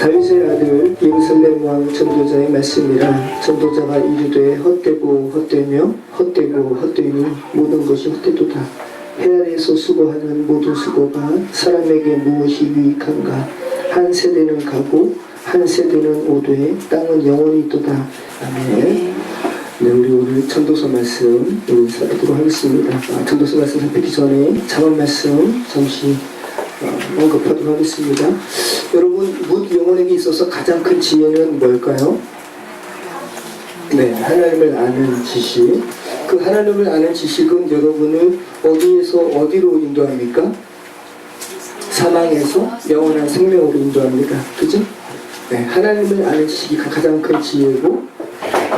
다윗의 아들 예루살렘 왕 전도자의 말씀이라. 전도자가 이르되 헛되고 헛되며 헛되고 헛되니 모든 것이 헛되도다. 해 아래에서 수고하는 모든 수고가 사람에게 무엇이 유익한가. 한 세대는 가고 한 세대는 오되 땅은 영원히 있도다. 아멘. 네, 우리 오늘 전도서 말씀 살펴보도록 하겠습니다. 전도서 말씀 살피기 전에 잠언 말씀 잠시 언급하도록 하겠습니다. 여러분, 묻 영혼에게 있어서 가장 큰 지혜는 뭘까요? 네, 하나님을 아는 지식. 그 하나님을 아는 지식은 여러분을 어디에서 어디로 인도합니까? 사망에서 영원한 생명으로 인도합니다. 그죠? 네, 하나님을 아는 지식이 가장 큰 지혜고,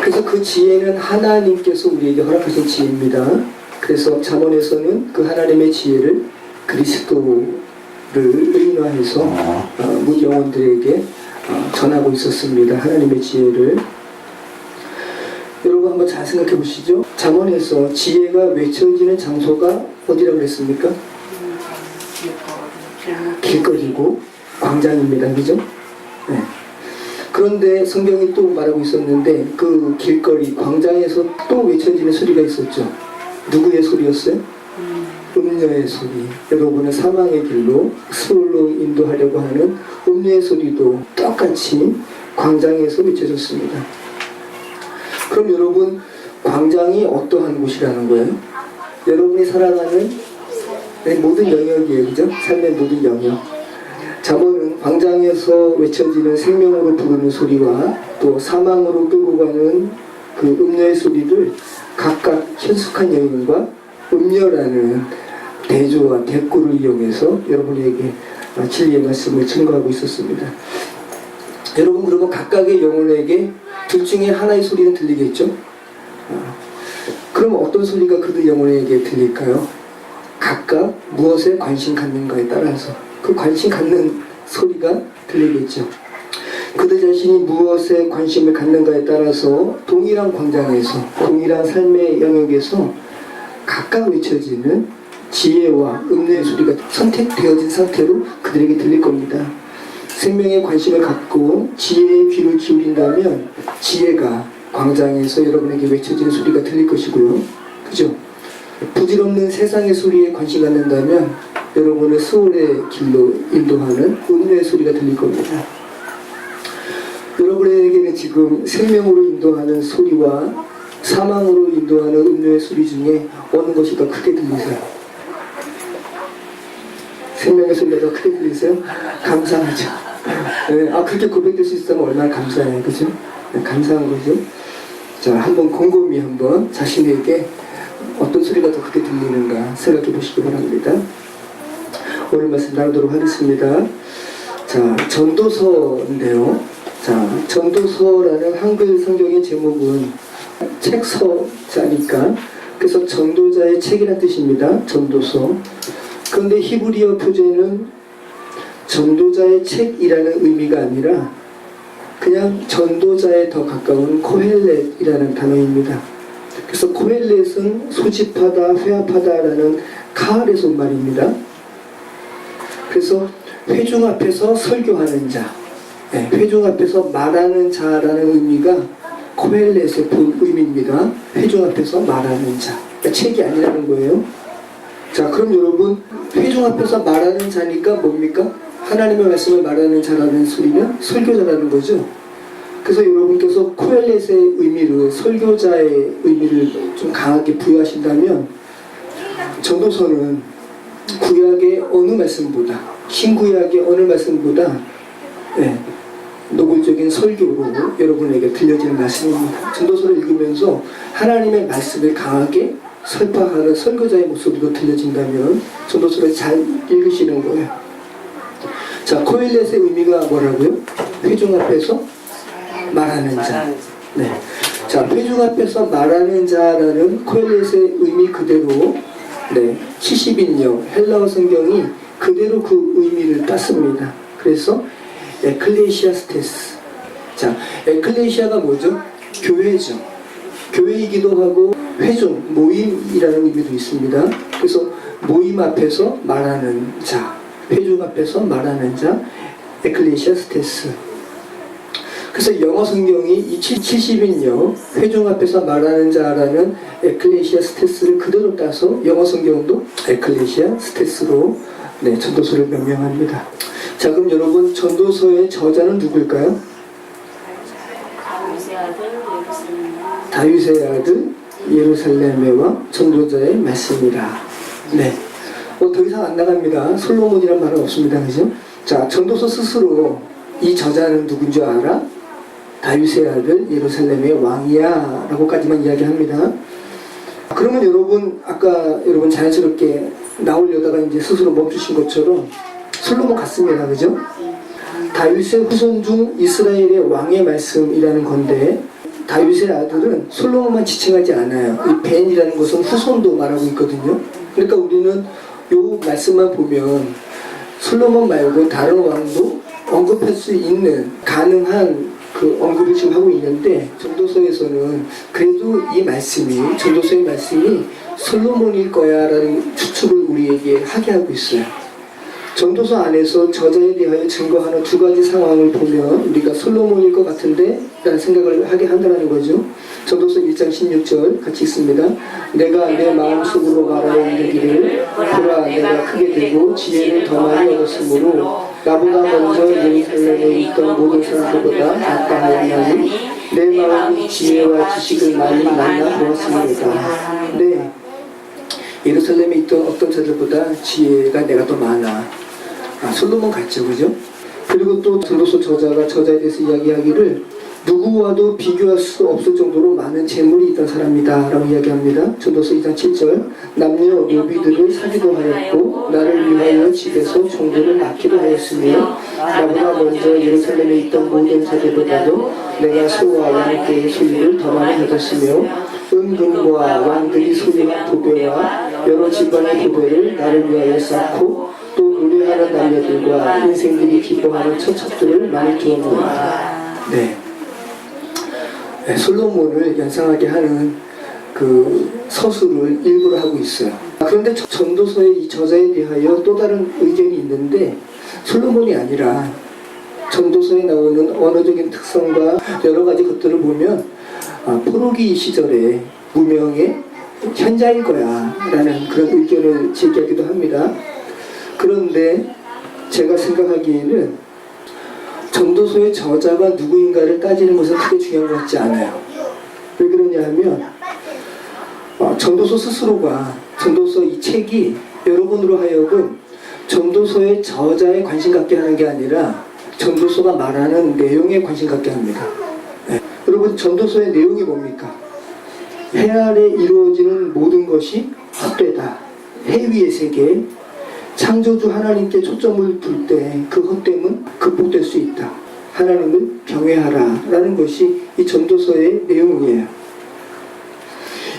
그래서 그 지혜는 하나님께서 우리에게 허락하신 지혜입니다. 그래서 잠언에서는 그 하나님의 지혜를 그리스도를 의인화해서 묻 영혼들에게 전하고 있었습니다. 하나님의 지혜를. 여러분 한번 잘 생각해 보시죠. 잠언에서 지혜가 외쳐지는 장소가 어디라고 그랬습니까? 길거리고 광장입니다. 그죠? 네. 그런데 성경이 또 말하고 있었는데 그 길거리 광장에서 또 외쳐지는 소리가 있었죠. 누구의 소리였어요? 음녀의 소리. 여러분의 사망의 길로 수월로 인도하려고 하는 음녀의 소리도 똑같이 광장에서 외쳐졌습니다. 그럼 여러분, 광장이 어떠한 곳이라는 거예요? 여러분이 살아가는 모든 영역이에요. 그죠? 삶의 모든 영역. 잠언은 광장에서 외쳐지는 생명으로 부르는 소리와 또 사망으로 끌고 가는 그 음녀의 소리를 각각 현숙한 여인과 음녀라는 대조와 대꾸를 이용해서 여러분에게 진리의 말씀을 증거하고 있었습니다. 여러분, 그러면 각각의 영혼에게 둘 중에 하나의 소리는 들리겠죠? 그럼 어떤 소리가 그들 영혼에게 들릴까요? 각각 무엇에 관심 갖는가에 따라서 그 관심 갖는 소리가 들리겠죠. 그들 자신이 무엇에 관심을 갖는가에 따라서 동일한 광장에서, 동일한 삶의 영역에서 각각 외쳐지는 지혜와 음료의 소리가 선택되어진 상태로 그들에게 들릴 겁니다. 생명에 관심을 갖고 지혜의 귀를 기울인다면 지혜가 광장에서 여러분에게 외쳐지는 소리가 들릴 것이고요. 그죠? 부질없는 세상의 소리에 관심 갖는다면 여러분의 수월의 길로 인도하는 음료의 소리가 들릴 겁니다. 여러분에게는 지금 생명으로 인도하는 소리와 사망으로 인도하는 음료의 소리 중에 어느 것이 더 크게 들리세요? 생명의 소리가 더 크게 들리세요? 감사하죠. 네, 그렇게 고백될 수 있다면 얼마나 감사해요. 그죠? 네, 감사한 거죠. 자, 한번 곰곰이 한번 자신에게 어떤 소리가 더 크게 들리는가 생각해 보시기 바랍니다. 오늘 말씀 나누도록 하겠습니다. 자, 전도서인데요. 자, 전도서라는 한글 성경의 제목은 책서자니까, 그래서 전도자의 책이라는 뜻입니다. 전도서. 그런데 히브리어 표제는 전도자의 책이라는 의미가 아니라 그냥 전도자에 더 가까운 코헬렛이라는 단어입니다. 그래서 코헬렛은 소집하다, 회합하다라는 카알에서 온 말입니다. 그래서 회중 앞에서 설교하는 자, 회중 앞에서 말하는 자라는 의미가 코헬렛의 본 의미입니다. 회중 앞에서 말하는 자. 그러니까 책이 아니라는 거예요. 자, 그럼 여러분, 회중 앞에서 말하는 자니까 뭡니까? 하나님의 말씀을 말하는 자라는 소리는 설교자라는 거죠. 그래서 여러분께서 코헬렛의 의미를, 설교자의 의미를 좀 강하게 부여하신다면 전도서는 구약의 어느 말씀보다, 신구약의 어느 말씀보다 노골적인 설교로 여러분에게 들려지는 말씀입니다. 전도서를 읽으면서 하나님의 말씀을 강하게 설파하는 설교자의 목소리로 들려진다면 전도서를 잘 읽으시는 거예요. 자, 코헬렛의 의미가 뭐라고요? 회중 앞에서 말하는 자. 네. 자, 회중 앞에서 말하는 자라는 코헬렛의 의미 그대로 70인역 헬라어 성경이 그대로 그 의미를 땄습니다. 그래서 에클레시아스테스. 자, 에클레시아가 뭐죠? 교회죠. 교회이기도 하고 회중, 모임이라는 의미도 있습니다. 그래서 모임 앞에서 말하는 자, 회중 앞에서 말하는 자, 에클레시아스테스. 그래서 영어 성경이 이 70인요 회중 앞에서 말하는 자라는 에클레시아 스테스를 그대로 따서 영어 성경도 에클레시아 스테스로 전도서를 명명합니다. 자, 그럼 여러분 전도서의 저자는 누굴까요? 다윗의 아들 예루살렘의 왕 전도자의 말씀이라. 네. 더 이상 안 나갑니다. 솔로몬이란 말은 없습니다. 그죠? 자, 전도서 스스로 이 저자는 누군 줄 알아? 다윗의 아들 예루살렘의 왕이야 라고까지만 이야기합니다. 그러면 여러분 아까 여러분 자연스럽게 나오려다가 이제 스스로 멈추신 것처럼 솔로몬 같습니다. 그죠? 다윗의 후손 중 이스라엘의 왕의 말씀이라는 건데 다윗의 아들은 솔로몬만 지칭하지 않아요. 이 벤이라는 것은 후손도 말하고 있거든요. 그러니까 우리는 요 말씀만 보면 솔로몬 말고 다른 왕도 언급할 수 있는 가능한 그 언급을 지금 하고 있는데 전도서에서는 그래도 이 말씀이 전도서의 말씀이 솔로몬일 거야 라는 추측을 우리에게 하게 하고 있어요. 전도서 안에서 저자에 대하여 증거하는 두 가지 상황을 보면 우리가 솔로몬일 것 같은데 라는 생각을 하게 한다는 거죠. 전도서 1장 16절 같이 읽습니다. 내가 내 마음속으로 말하여 이르기를 보라 내가 크게 되고 지혜를 더 많이 얻었으므로 나보다 먼저 예루살렘에 있던 모든 사람들보다 낫다하였나니 내 마음이 지혜와 지식을 많이 만나 보았습니다. 네, 예루살렘에 있던 어떤 자들보다 지혜가 내가 더 많아. 솔로몬 같죠, 그죠? 그리고 또 전도서 저자가 저자에 대해서 이야기하기를 누구와도 비교할 수 없을 정도로 많은 재물이 있던 사람이다 라고 이야기합니다. 전도서 2장 7절 남녀 노비들을 사기도 하였고 나를 위하여 집에서 종들을 낳기도 하였으며 나보다 먼저 예루살렘에 있던 모든 자들보다도 내가 소와 왕께의 소유를 더 많이 가졌으며 은금과 왕들이 소유한 도배와 여러 집안의 도배를 나를 위하여 쌓고 또 노래하는 남녀들과 인생들이 기뻐하는 처첩들을 많이 두었노라. 네. 솔로몬을 연상하게 하는 그 서술을 일부러 하고 있어요. 그런데 전도서의 이 저자에 대하여 또 다른 의견이 있는데 솔로몬이 아니라 전도서에 나오는 언어적인 특성과 여러 가지 것들을 보면 포로기 시절의 무명의 현자일 거야 라는 그런 의견을 제기하기도 합니다. 그런데 제가 생각하기에는 전도서의 저자가 누구인가를 따지는 것은 크게 중요한 것 같지 않아요. 왜 그러냐 하면 전도서 스스로가 전도서 이 책이 여러분으로 하여금 전도서의 저자에 관심 갖게 하는 게 아니라 전도서가 말하는 내용에 관심 갖게 합니다. 네. 여러분 전도서의 내용이 뭡니까? 해 아래 이루어지는 모든 것이 헛되다. 해 위의 세계 창조주 하나님께 초점을 둘 때 그 헛됨은 극복될 수 있다. 하나님을 경외하라 라는 것이 이 전도서의 내용이에요.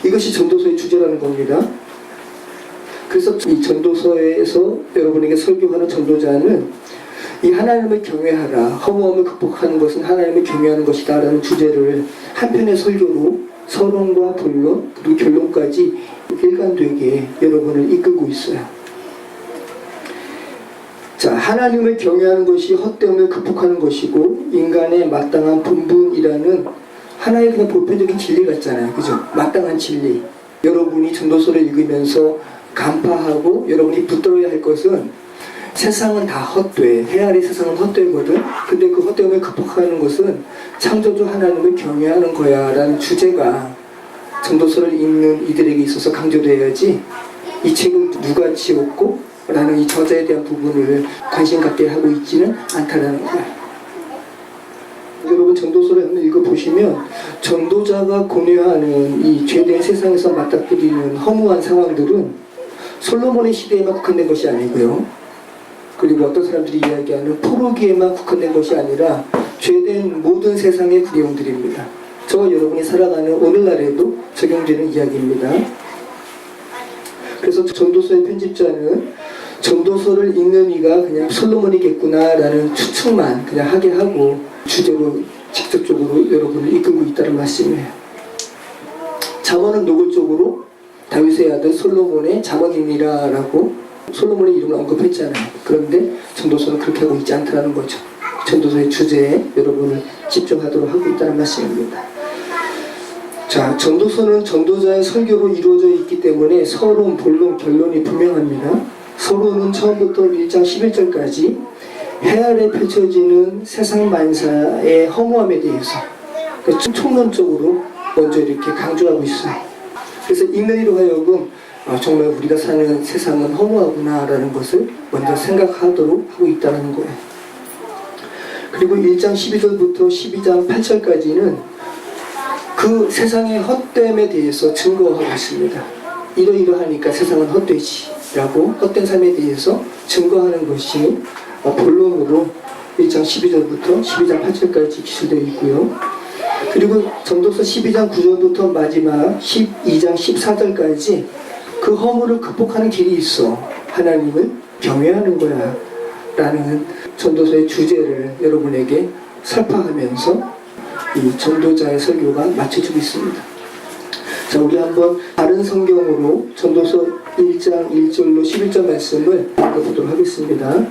이것이 전도서의 주제라는 겁니다. 그래서 이 전도서에서 여러분에게 설교하는 전도자는 이 하나님을 경외하라, 허무함을 극복하는 것은 하나님을 경외하는 것이다 라는 주제를 한 편의 설교로 서론과 본론 그리고 결론까지 일관되게 여러분을 이끌고 있어요. 자, 하나님을 경외하는 것이 헛됨을 극복하는 것이고 인간의 마땅한 본분이라는 하나의 그냥 보편적인 진리 같잖아요. 그죠? 마땅한 진리. 여러분이 전도서를 읽으면서 간파하고 여러분이 붙들어야 할 것은 세상은 다 헛돼. 해 아래 세상은 헛되거든. 근데 그 헛됨을 극복하는 것은 창조주 하나님을 경외하는 거야 라는 주제가 전도서를 읽는 이들에게 있어서 강조되어야지 이 책은 누가 지었고 라는 이 저자에 대한 부분을 관심 갖게 하고 있지는 않다라는 거예요. 여러분 전도서를 한번 읽어보시면 전도자가 고뇌하는 이 죄된 세상에서 맞닥뜨리는 허무한 상황들은 솔로몬의 시대에만 국한된 것이 아니고요. 그리고 어떤 사람들이 이야기하는 포로기에만 국한된 것이 아니라 죄된 모든 세상의 내용들입니다. 저와 여러분이 살아가는 오늘날에도 적용되는 이야기입니다. 그래서 전도서의 편집자는 전도서를 읽는 이가 그냥 솔로몬이겠구나 라는 추측만 그냥 하게 하고 주제로 직접적으로 여러분을 이끌고 있다는 말씀이에요. 잠언은 노골적으로 다윗의 아들 솔로몬의 잠언이니라 라고 솔로몬의 이름을 언급했잖아요. 그런데 전도서는 그렇게 하고 있지 않다는 거죠. 전도서의 주제에 여러분을 집중하도록 하고 있다는 말씀입니다. 자, 전도서는 전도자의 설교로 이루어져 있기 때문에 서론, 본론, 결론이 분명합니다. 서론은 처음부터 1장 11절까지 해 아래 펼쳐지는 세상 만사의 허무함에 대해서 총론적으로 먼저 이렇게 강조하고 있어요. 그래서 읽는 이로 하여금 정말 우리가 사는 세상은 허무하구나 라는 것을 먼저 생각하도록 하고 있다는 거예요. 그리고 1장 12절부터 12장 8절까지는 그 세상의 헛됨에 대해서 증거하고 있습니다. 이러이러하니까 세상은 헛되지 라고 헛된 삶에 대해서 증거하는 것이 본론으로 1장 12절부터 12장 8절까지 기술되어 있고요. 그리고 전도서 12장 9절부터 마지막 12장 14절까지 그 허물을 극복하는 길이 있어. 하나님을 경외하는 거야 라는 전도서의 주제를 여러분에게 설파하면서 이 전도자의 설교가 마쳐지고 있습니다. 자, 우리 한번 다른 성경으로 전도서 1장 1절로 11절 말씀을 읽어보도록 하겠습니다.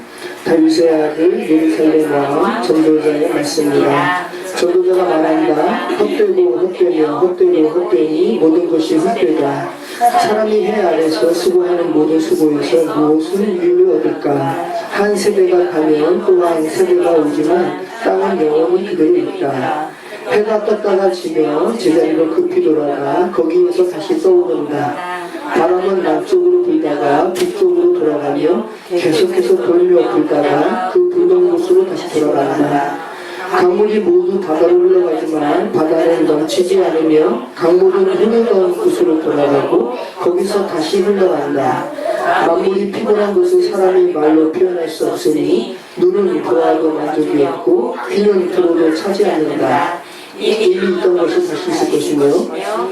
다윗의 아들 예루살렘 왕 전도자의 말씀입니다. 전도자가 말한다. 헛되고 헛되며 헛되고 헛되니 모든 것이 헛되다. 사람이 해 아래서 수고하는 모든 수고에서 무엇은 유익을 얻을까? 한 세대가 가면 또 한 세대가 오지만 땅은 영원히 그대로 있다. 해가 떴다가 지며 제자리로 급히 돌아가 거기에서 다시 떠오른다. 바람은 남쪽으로 불다가 북쪽으로 돌아가며 계속해서 돌며 불다가 그 불던 곳으로 다시 돌아간다. 강물이 모두 바다로 흘러가지만 바다는 넘치지 않으며 강물은 흐르던 곳으로 돌아가고 거기서 다시 흘러간다. 만물이 피곤한 것을 사람이 말로 표현할 수 없으니 눈은 보아도 만족이 없고 귀는 들어도 차지 않는다. 이미 있던 것이 다시 있을 것이며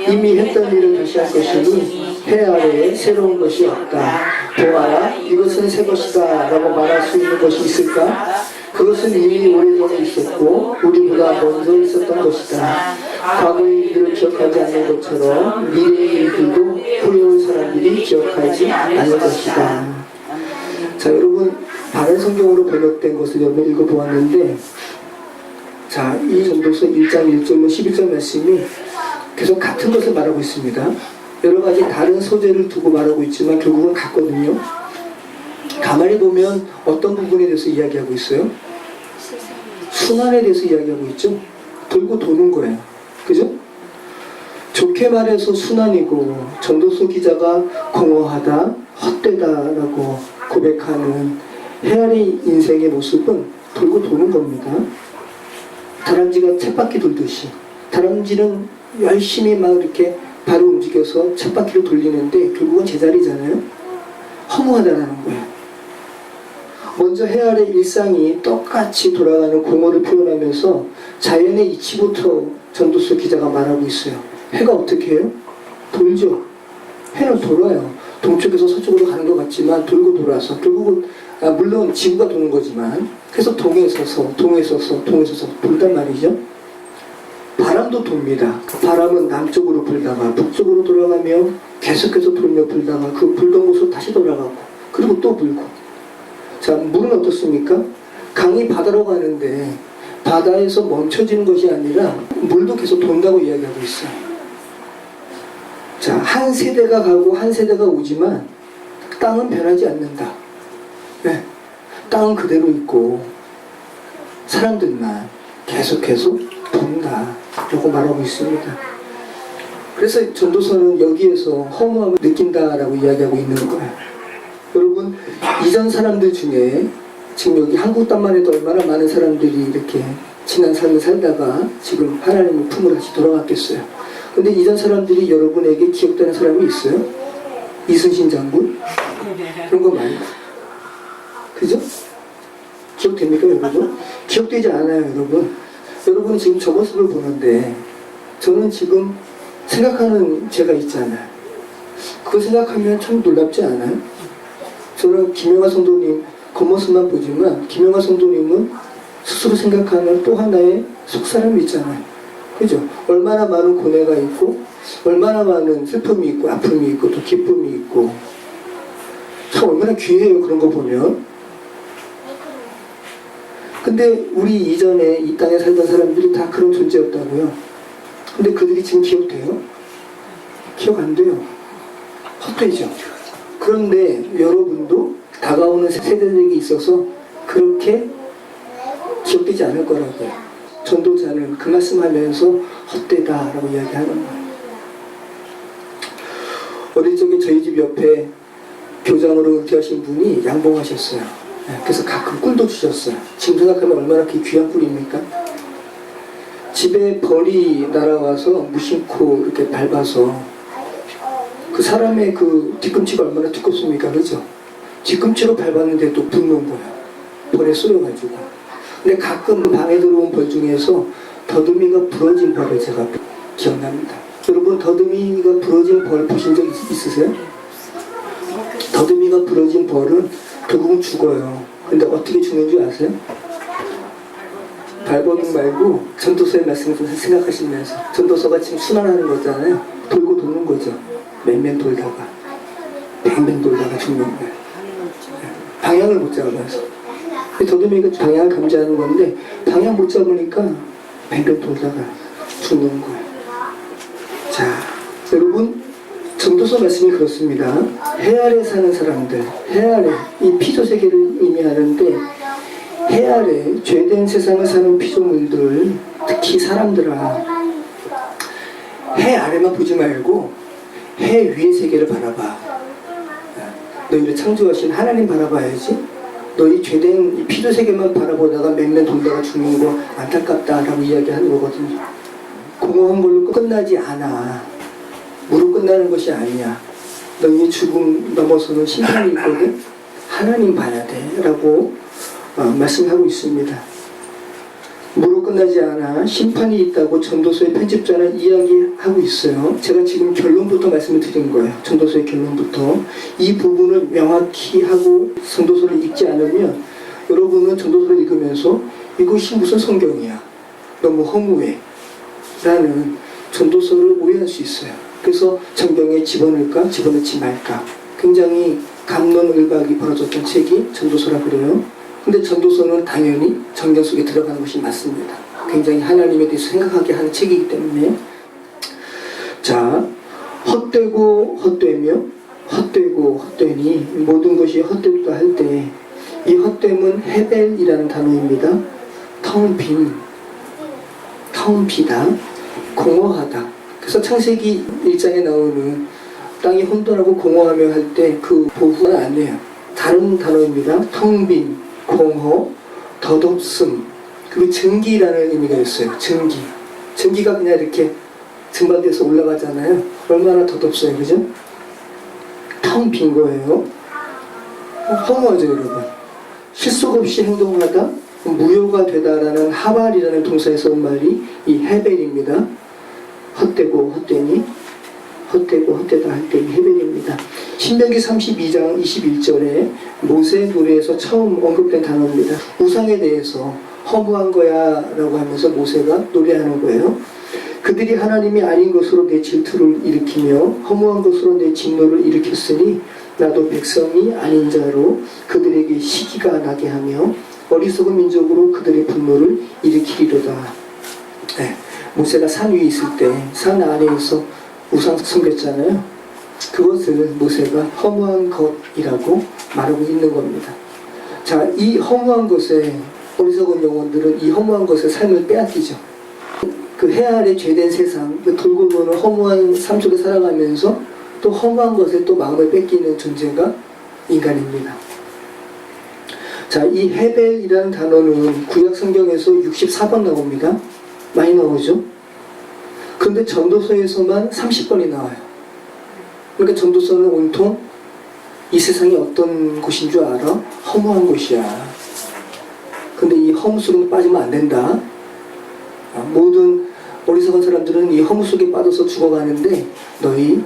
이미 했던 일을 다시 할 것이니 해 아래에 새로운 것이 없다. 보아라, 이것은 새 것이다 라고 말할 수 있는 것이 있을까? 그것은 이미 오래전에 있었고 우리보다 먼저 있었던 것이다. 과거의 일들을 기억하지 않는 것처럼 미래의 일들도 후에 올 사람들이 기억하지 않을 것이다. 자, 여러분 바른 성경으로 번역된 것을 여러분 읽어보았는데, 자, 이 전도서 1장 1절로 11절 말씀이 계속 같은 것을 말하고 있습니다. 여러 가지 다른 소재를 두고 말하고 있지만 결국은 같거든요. 가만히 보면 어떤 부분에 대해서 이야기하고 있어요? 순환에 대해서 이야기하고 있죠. 돌고 도는 거예요. 그죠? 좋게 말해서 순환이고 전도서 기자가 공허하다, 헛되다라고 고백하는 헤아리 인생의 모습은 돌고 도는 겁니다. 다람쥐가 쳇바퀴 돌듯이 다람쥐는 열심히 막 이렇게 발을 움직여서 쳇바퀴를 돌리는데 결국은 제자리잖아요. 허무하다라는 거예요. 먼저 해 아래 일상이 똑같이 돌아가는 공허를 표현하면서 자연의 이치부터 전도서 기자가 말하고 있어요. 해가 어떻게 해요? 돌죠. 해는 돌아요. 동쪽에서 서쪽으로 가는 것 같지만 돌고 돌아서 결국은 물론 지구가 도는 거지만 그래서 동에 서서 돌단 말이죠. 바람도 돕니다. 바람은 남쪽으로 불다가 북쪽으로 돌아가며 계속해서 돌며 불다가 그 불던 곳으로 다시 돌아가고 그리고 또 불고. 자, 물은 어떻습니까? 강이 바다로 가는데 바다에서 멈춰지는 것이 아니라 물도 계속 돈다고 이야기하고 있어요. 자, 한 세대가 가고 한 세대가 오지만 땅은 변하지 않는다. 네, 땅은 그대로 있고 사람들만 계속해서 돈다 라고 말하고 있습니다. 그래서 전도서는 여기에서 허무함을 느낀다라고 이야기하고 있는 거예요. 여러분, 이전 사람들 중에 지금 여기 한국 땅만 해도 얼마나 많은 사람들이 이렇게 지난 삶을 살다가 지금 하나님의 품으로 다시 돌아갔겠어요. 근데 이전 사람들이 여러분에게 기억되는 사람이 있어요? 이순신 장군? 그런 거 말고. 그죠? 기억됩니까, 여러분? 기억되지 않아요, 여러분. 여러분은 지금 저 모습을 보는데 저는 지금 생각하는 제가 있잖아요. 그거 생각하면 참 놀랍지 않아요? 저는 김영하 성도님 겉모습만 보지만 김영하 성도님은 스스로 생각하는 또 하나의 속사람이 있잖아요. 그죠? 얼마나 많은 고뇌가 있고 얼마나 많은 슬픔이 있고 아픔이 있고 또 기쁨이 있고 참 얼마나 귀해요. 그런 거 보면. 근데 우리 이전에 이 땅에 살던 사람들이 다 그런 존재였다고요. 근데 그들이 지금 기억돼요? 기억 안 돼요. 헛되죠. 그런데 여러분도 다가오는 세대들에게 있어서 그렇게 기억되지 않을 거라고요. 전도자는 그 말씀하면서 헛되다라고 이야기하는 거예요. 어릴 적에 저희 집 옆에 교장으로 은퇴하신 분이 양봉하셨어요. 그래서 가끔 꿀도 주셨어요. 지금 생각하면 얼마나 그게 귀한 꿀입니까? 집에 벌이 날아와서 무심코 이렇게 밟아서 그 사람의 그 뒤꿈치가 얼마나 두껍습니까? 그죠? 뒤꿈치로 밟았는데 또 붓는 거예요. 벌에 쏘여가지고. 근데 가끔 방에 들어온 벌 중에서 더듬이가 부러진 벌을 제가 기억납니다. 여러분 더듬이가 부러진 벌 보신 적 있으세요? 더듬이가 부러진 벌은 결국은 죽어요. 근데 어떻게 죽는 줄 아세요? 발버둥 말고 전도서의 말씀을 생각하시면서, 전도서가 지금 순환하는 거잖아요. 돌고 도는 거죠. 맨맨 돌다가 뱅뱅 돌다가 죽는 거예요. 방향을 못 잡아서. 더듬이가 방향을 감지하는 건데 방향 못 잡으니까 뱅뱅 돌다가 죽는 거예요. 자, 여러분 전도서 말씀이 그렇습니다. 해 아래 사는 사람들, 해 아래, 이 피조 세계를 의미하는데 해 아래 죄된 세상을 사는 피조물들, 특히 사람들아, 해 아래만 보지 말고 해 위의 세계를 바라봐. 너희를 창조하신 하나님 바라봐야지. 너희 죄된 이 피조 세계만 바라보다가 맨맨 돌다가 죽는 거 안타깝다라고 이야기하는 거거든요. 공허한 걸로 끝나지 않아. 무로 끝나는 것이 아니야. 너희 죽음 넘어서는 심판이 있거든. 하나님 봐야 돼 라고 말씀하고 있습니다. 무로 끝나지 않아 심판이 있다고 전도서의 편집자는 이야기하고 있어요. 제가 지금 결론부터 말씀을 드린 거예요. 전도서의 결론부터. 이 부분을 명확히 하고 전도서를 읽지 않으면 여러분은 전도서를 읽으면서 이것이 무슨 성경이야, 너무 허무해 라는 전도서를 오해할 수 있어요. 그래서 성경에 집어넣을까 집어넣지 말까 굉장히 갑론을박이 벌어졌던 책이 전도서라 그래요. 근데 전도서는 당연히 성경 속에 들어가는 것이 맞습니다. 굉장히 하나님에 대해서 생각하게 하는 책이기 때문에. 자, 헛되고 헛되며 헛되고 헛되니 모든 것이 헛되다 할 때 이 헛됨은 헤벨이라는 단어입니다. 텅 비다, 공허하다. 그래서 창세기 1장에 나오는 땅이 혼돈하고 공허하며 할 때 그 보후는 아니에요. 다른 단어입니다. 텅 빈, 공허, 덧없음, 그리고 증기라는 의미가 있어요. 증기가 그냥 이렇게 증발돼서 올라가잖아요. 얼마나 덧없어요, 그죠? 텅 빈 거예요. 허무하죠, 여러분. 실속 없이 행동하다, 무효가 되다라는 하발이라는 동사에서 온 말이 이 헤벨입니다. 헛되고 헛되니, 헛되고 헛되다 할 때 이 헤벨입니다. 신명기 32장 21절에 모세 노래에서 처음 언급된 단어입니다. 우상에 대해서 허무한 거야 라고 하면서 모세가 노래하는 거예요. 그들이 하나님이 아닌 것으로 내 질투를 일으키며 허무한 것으로 내 진노를 일으켰으니 나도 백성이 아닌 자로 그들에게 시기가 나게 하며 어리석은 민족으로 그들의 분노를 일으키리로다. 네. 모세가 산 위에 있을 때 산 아래에서 우상 섬겼잖아요. 그것을 모세가 허무한 것이라고 말하고 있는 겁니다. 자, 이 허무한 것에 어리석은 영혼들은 이 허무한 것의 삶을 빼앗기죠. 그 해 아래 죄된 세상, 그 돌고 도는 허무한 삶 속에 살아가면서 또 허무한 것에 또 마음을 뺏기는 존재가 인간입니다. 자, 이 헤벨이라는 단어는 구약 성경에서 64번 나옵니다. 많이 나오죠? 그런데 전도서에서만 30번이 나와요. 그러니까 전도서는 온통 이 세상이 어떤 곳인 줄 알아? 허무한 곳이야. 근데 이 허무 속에 빠지면 안 된다. 모든 어리석은 사람들은 이 허무 속에 빠져서 죽어가는데 너희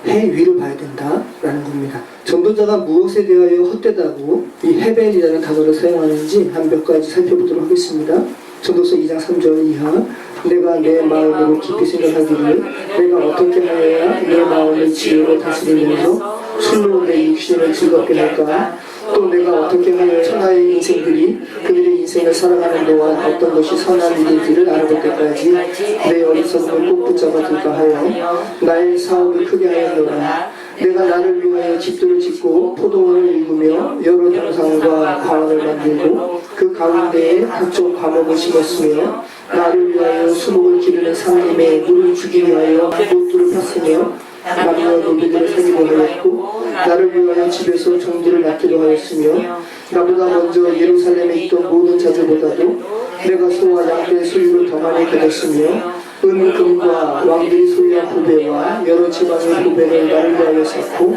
해 위를 봐야 된다 라는 겁니다. 전도자가 무엇에 대하여 헛되다고 이 헤벨이라는 단어를 사용하는지 한 몇 가지 살펴보도록 하겠습니다. 전도서 2장 3절 이하. 내가 내 마음으로 깊이 생각하기를 내가 어떻게 하여야 내 마음을 지혜로 다스리면서 술로 내 육신을 즐겁게 할까? 또 내가 어떻게 하여야 천하의 인생들이 그들의 인생을 살아가는 동안 어떤 것이 선한 일인지를 알아볼 때까지 내 어리석음을 꼭 붙잡아둘까 하여 나의 사업을 크게 하였노라. 내가 나를 위하여 집들을 짓고 포도원을 일구며 여러 동산과 과원을 만들고 그 가운데에 각종 과목을 심었으며 나를 위하여 수목을 기르는 상림에 물을 주기 위하여 못들을 폈으며 남녀 노비들을 사귀고 하였고 나를 위하여 집에서 종들을 낳기도 하였으며 나보다 먼저 예루살렘에 있던 모든 자들보다도 내가 소와 양떼의 소유를 더 많이 가졌으며 은금과 왕들이 소유한 부배와 여러 지방의 부배를 나를 위하여 쌓고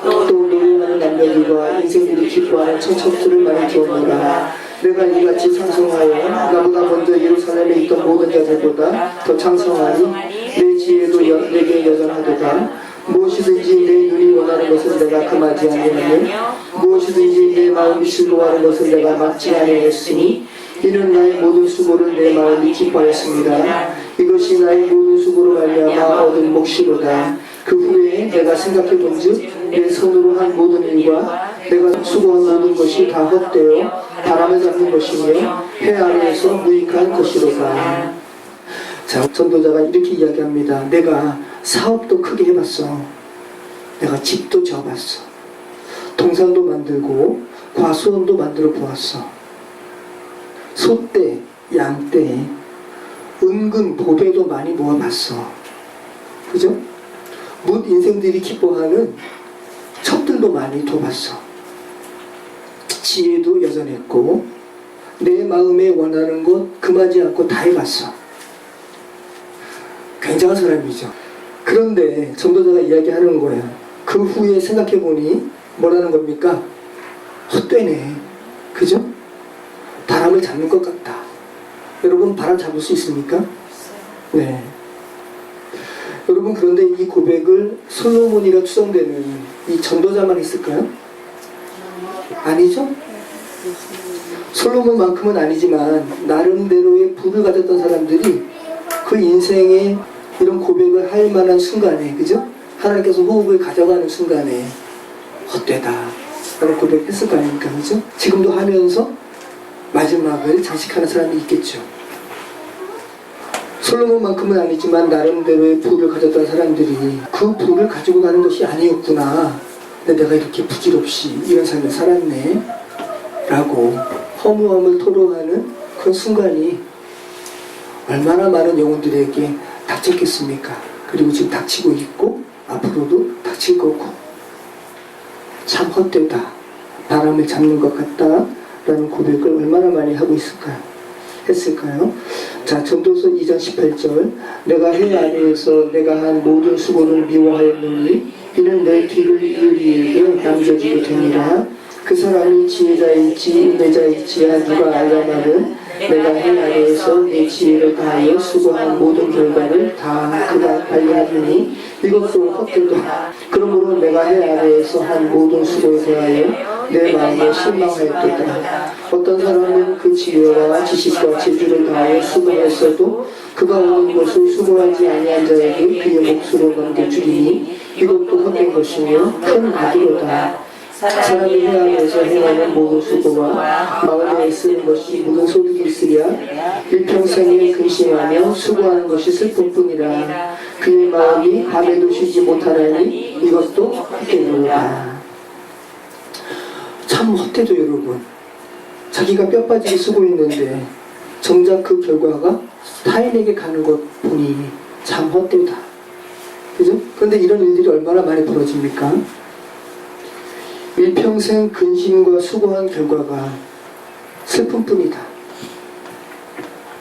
또 노래하는 남녀들과 인생들이 기뻐하는 천천들을 많이 주었노라. 내가 이같이 창성하여 나보다 먼저 예루살렘에 있던 모든 자들보다 더 창성하니 내 지혜도 내게 여전하도다. 무엇이든지 내 눈이 원하는 것은 내가 금하지 아니하며 무엇이든지 내 마음이 즐거워하는 것은 내가 막지 아니하였으니 이는 나의 모든 수고를 내 마음이 기뻐하였습니다. 이것이 나의 모든 수고로 말미암아 얻은 몫이로다. 그 후에 내가 생각해본즉 내 손으로 한 모든 일과 내가 수고한 모든 것이 다 헛되어 바람을 잡는 것이며 해 아래에서 무익한 것이로다. 자, 전도자가 이렇게 이야기합니다. 내가 사업도 크게 해봤어. 내가 집도 지어봤어. 동산도 만들고 과수원도 만들어 보았어. 소떼, 양떼, 은근 보배도 많이 모아봤어. 그죠? 뭇 인생들이 기뻐하는 첩들도 많이 둬봤어. 지혜도 여전했고 내 마음에 원하는 것 금하지 않고 다 해봤어. 굉장한 사람이죠. 그런데 전도자가 이야기하는 거예요. 그 후에 생각해보니 뭐라는 겁니까? 헛되네. 그죠? 바람을 잡는 것 같다. 여러분 바람 잡을 수 있습니까? 네. 여러분 그런데 이 고백을 솔로몬이라 추정되는 이 전도자만 했을까요? 아니죠? 솔로몬만큼은 아니지만 나름대로의 부를 가졌던 사람들이 그 인생에 이런 고백을 할 만한 순간에, 그죠? 하나님께서 호흡을 가져가는 순간에 헛되다 라는 고백을 했을 거 아닙니까? 그죠? 지금도 하면서 마지막을 장식하는 사람이 있겠죠. 솔로몬만큼은 아니지만 나름대로의 부를 가졌던 사람들이 그 부를 가지고 가는 것이 아니었구나. 근데 내가 이렇게 부질없이 이런 삶을 살았네 라고 허무함을 토로하는 그 순간이 얼마나 많은 영혼들에게 닥쳤겠습니까? 그리고 지금 닥치고 있고 앞으로도 닥칠 거고 참 헛되다. 바람을 잡는 것 같다 라는 고백을 얼마나 많이 하고 했을까요? 자, 전도서 2장 18절 내가 해 아래에서 내가 한 모든 수고를 미워하였느니 이는 내 뒤를 이을 이에게 남겨지게 되니라. 그 사람이 지혜자일지 인내자일지야 누가 알려나는 내가 해 아래에서 내 지혜를 다하여 수고한 모든 결과를 다 그가 관리하더니 이것도 헛되다. 그러므로 내가 해 아래에서 한 모든 수고에 대하여 내 마음에 실망하였도다. 어떤 사람은 그 지혜와 지식과 재주를 다하여 수고했어도 그가 얻은 것을 수고하지 아니한 자에게 그의 몫으로 넘겨주리니 이것도 헛된 것이며 큰 악이로다. 사람이 해안에서 행하는 모든 수고와 마음에 쓰는 것이 무슨 소득이 있으랴. 일평생에 근심하며 수고하는 것이 슬픔뿐이라. 그의 마음이 밤에도 쉬지 못하나니 이것도 헛되노라. 참 헛되죠 여러분. 자기가 뼈 빠지게 쓰고 있는데 정작 그 결과가 타인에게 가는 것 보니 참 헛되다. 그죠? 그런데 이런 일들이 얼마나 많이 벌어집니까? 일평생 근심과 수고한 결과가 슬픔뿐이다.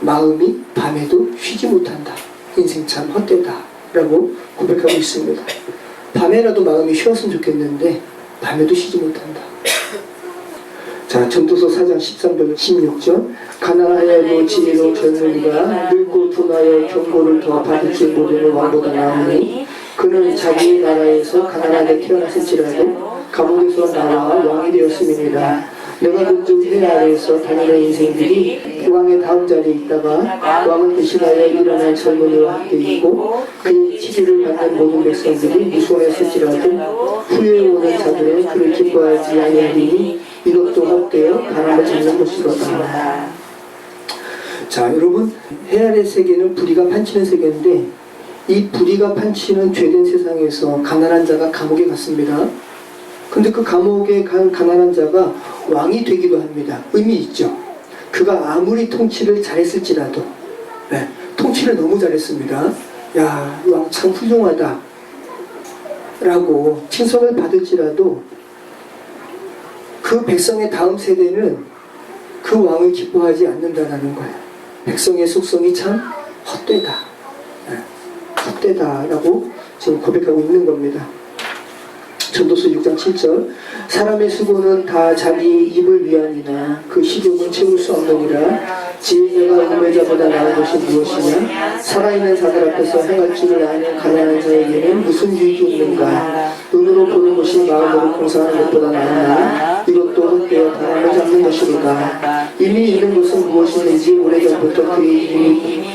마음이 밤에도 쉬지 못한다. 인생 참 헛되다 라고 고백하고 있습니다. 밤에라도 마음이 쉬었으면 좋겠는데 밤에도 쉬지 못한다. 자, 전도서 4장 13절 16절 가난하여도 지혜로 젊은이가 늙고 둔하여 경고를 더 받을 줄 모르는 왕보다 나으니 그는 자기 나라에서 가난하게 태어났을지라도 감옥에서 나와 왕이 되었음이니라. 내가 본 적 해 아래에서 다니는 인생들이 왕의 다음 자리에 있다가 왕을 대신하여 일어난 젊은이와 함께 있고 그의 치질을 받는 모든 백성들이 무서워했을지라도 후에 오는 자들은 그를 기뻐하지 아니하리니 이것도 헛되어 바람을 잡는 것이로다. 자, 여러분, 해 아래 세계는 불의가 판치는 세계인데 이 불의가 판치는 죄된 세상에서 가난한 자가 감옥에 갔습니다. 근데 그 감옥에 간 가난한 자가 왕이 되기도 합니다. 의미 있죠. 그가 아무리 통치를 잘했을지라도 통치를 너무 잘했습니다. 야, 왕 참 훌륭하다 라고 칭송을 받을지라도 그 백성의 다음 세대는 그 왕을 기뻐하지 않는다라는 거예요. 백성의 속성이 참 헛되다. 헛되다라고 지금 고백하고 있는 겁니다. 전도서 6장 7절 사람의 수고는 다 자기 입을 위함이나 그 식욕은 채울 수 없느니라. 지혜자가 우매자보다 나은 것이 무엇이냐. 살아있는 자들 앞에서 행할 줄을 아는 가난한 자에게는 무슨 유익이 있는가. 눈으로 보는 것이 마음으로 공사하는 것보다 나으나 이것도 헛되어 바람을 잡는 것이로다. 이미 있는 것은 무엇이든지 오래전부터 그의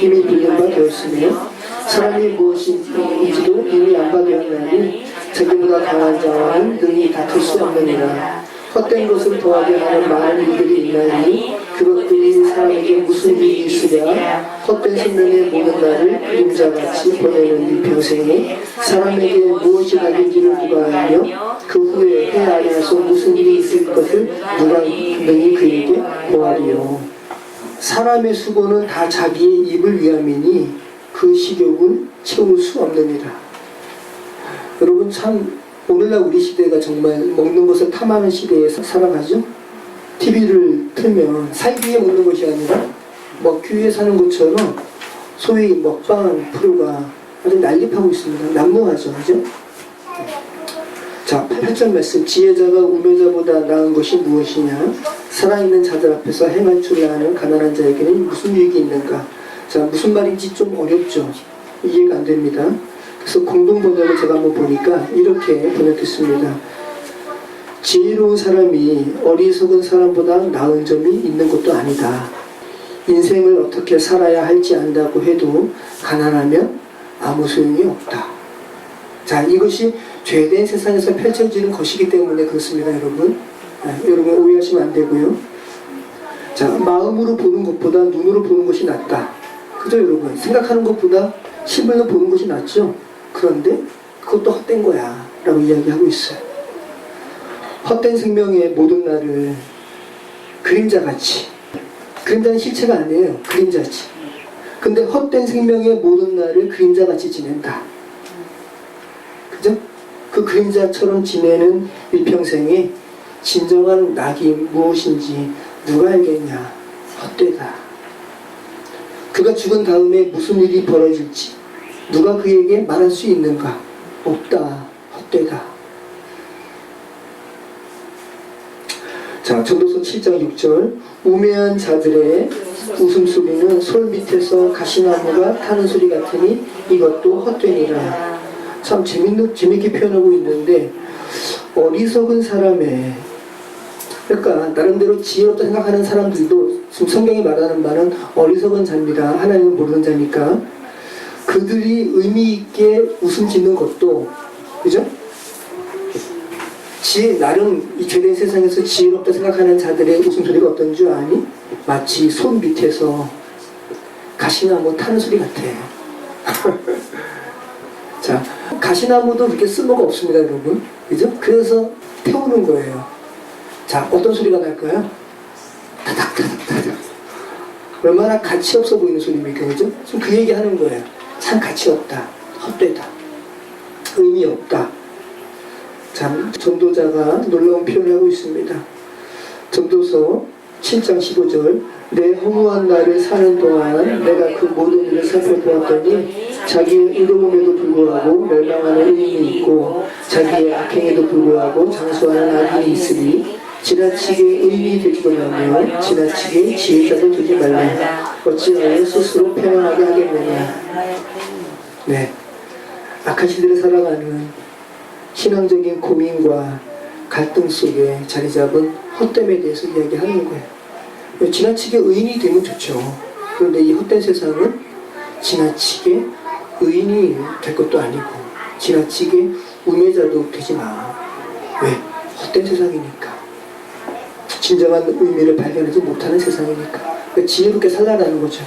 이미 빌린 바 되었으며 사람이 무엇인지도 이미 안바되었나니 자기보다 강한 자와는 능히 다툴 수 없느니라. 헛된 것을 더하게 하는 많은 이들이 있나니 그것들이 사람에게 무슨 일이 있으랴. 헛된 생명의 모든 날을 그림자같이 보내는 이 평생에 사람에게 무엇이 낙인지를 누가 알며 그 후에 해 아래에서 무슨 일이 있을 것을 누가 능히 그에게 보아리요. 사람의 수고는 다 자기의 입을 위함이니 그 식욕은 채울 수 없느니라. 여러분, 참 오늘날 우리 시대가 정말 먹는 것을 탐하는 시대에 살아가죠. TV를 틀면 살기 위해 먹는 것이 아니라 먹기 위해 사는 것처럼 소위 먹방 프로가 아주 난립하고 있습니다. 난무하죠, 그죠? 자, 8절 말씀. 지혜자가 우매자보다 나은 것이 무엇이냐. 살아있는 자들 앞에서 행할 줄 아는 가난한 자에게는 무슨 유익이 있는가. 자, 무슨 말인지 좀 어렵죠. 이해가 안 됩니다. 그래서 공동 번역을 제가 한번 보니까 이렇게 번역했습니다. 지혜로운 사람이 어리석은 사람보다 나은 점이 있는 것도 아니다. 인생을 어떻게 살아야 할지 안다고 해도 가난하면 아무 소용이 없다. 자, 이것이 죄된 세상에서 펼쳐지는 것이기 때문에 그렇습니다, 여러분. 여러분 오해하시면 안 되고요. 자, 마음으로 보는 것보다 눈으로 보는 것이 낫다. 그죠, 여러분? 생각하는 것보다 신물로 보는 것이 낫죠. 그런데 그것도 헛된 거야 라고 이야기하고 있어요. 헛된 생명의 모든 날을 그림자같이, 그림자는 실체가 아니에요. 그림자지. 근데 헛된 생명의 모든 날을 그림자같이 지낸다. 그죠? 그 그림자처럼 지내는 일평생에 진정한 낙이 무엇인지 누가 알겠냐. 헛되다. 그가 죽은 다음에 무슨 일이 벌어질지 누가 그에게 말할 수 있는가? 없다. 헛되다. 자, 전도서 7장 6절. 우매한 자들의 웃음소리는 솔 밑에서 가시나무가 타는 소리 같으니 이것도 헛되니라. 참 재밌게 표현하고 있는데, 어리석은 사람의, 그러니까 나름대로 지혜롭다 생각하는 사람들도 지금 성경이 말하는 말은 어리석은 자입니다. 하나님은 모르는 자니까. 그들이 의미 있게 웃음 짓는 것도, 그죠? 나름 이 죄된 세상에서 지혜롭다 생각하는 자들의 웃음소리가 어떤 줄 아니? 마치 손 밑에서 가시나무 타는 소리 같아요. 자, 가시나무도 그렇게 쓸모가 없습니다, 여러분. 그죠? 그래서 태우는 거예요. 자, 어떤 소리가 날까요? 타닥타닥타닥. 얼마나 가치 없어 보이는 소리입니까, 그죠? 지금 그 얘기 하는 거예요. 참 가치 없다. 헛되다. 의미 없다. 참 전도자가 놀라운 표현을 하고 있습니다. 전도서 7장 15절. 내 허무한 날을 사는 동안 내가 그 모든 일을 살펴보았더니 자기의 의로움에도 불구하고 멸망하는 의인이 있고 자기의 악행에도 불구하고 장수하는 악인이 있으니 지나치게 의인이 되지도 말며 지나치게 지혜자도 되지 말라. 어찌하여 스스로 편안하게 하겠느냐. 네, 악한 시대를 살아가는 신앙적인 고민과 갈등 속에 자리 잡은 헛됨에 대해서 이야기하는 거예요. 지나치게 의인이 되면 좋죠. 그런데 이 헛된 세상은 지나치게 의인이 될 것도 아니고 지나치게 우매자도 되지 마. 왜? 헛된 세상이니까. 진정한 의미를 발견하지 못하는 세상이니까. 그러니까 지혜롭게 살아가는 거죠.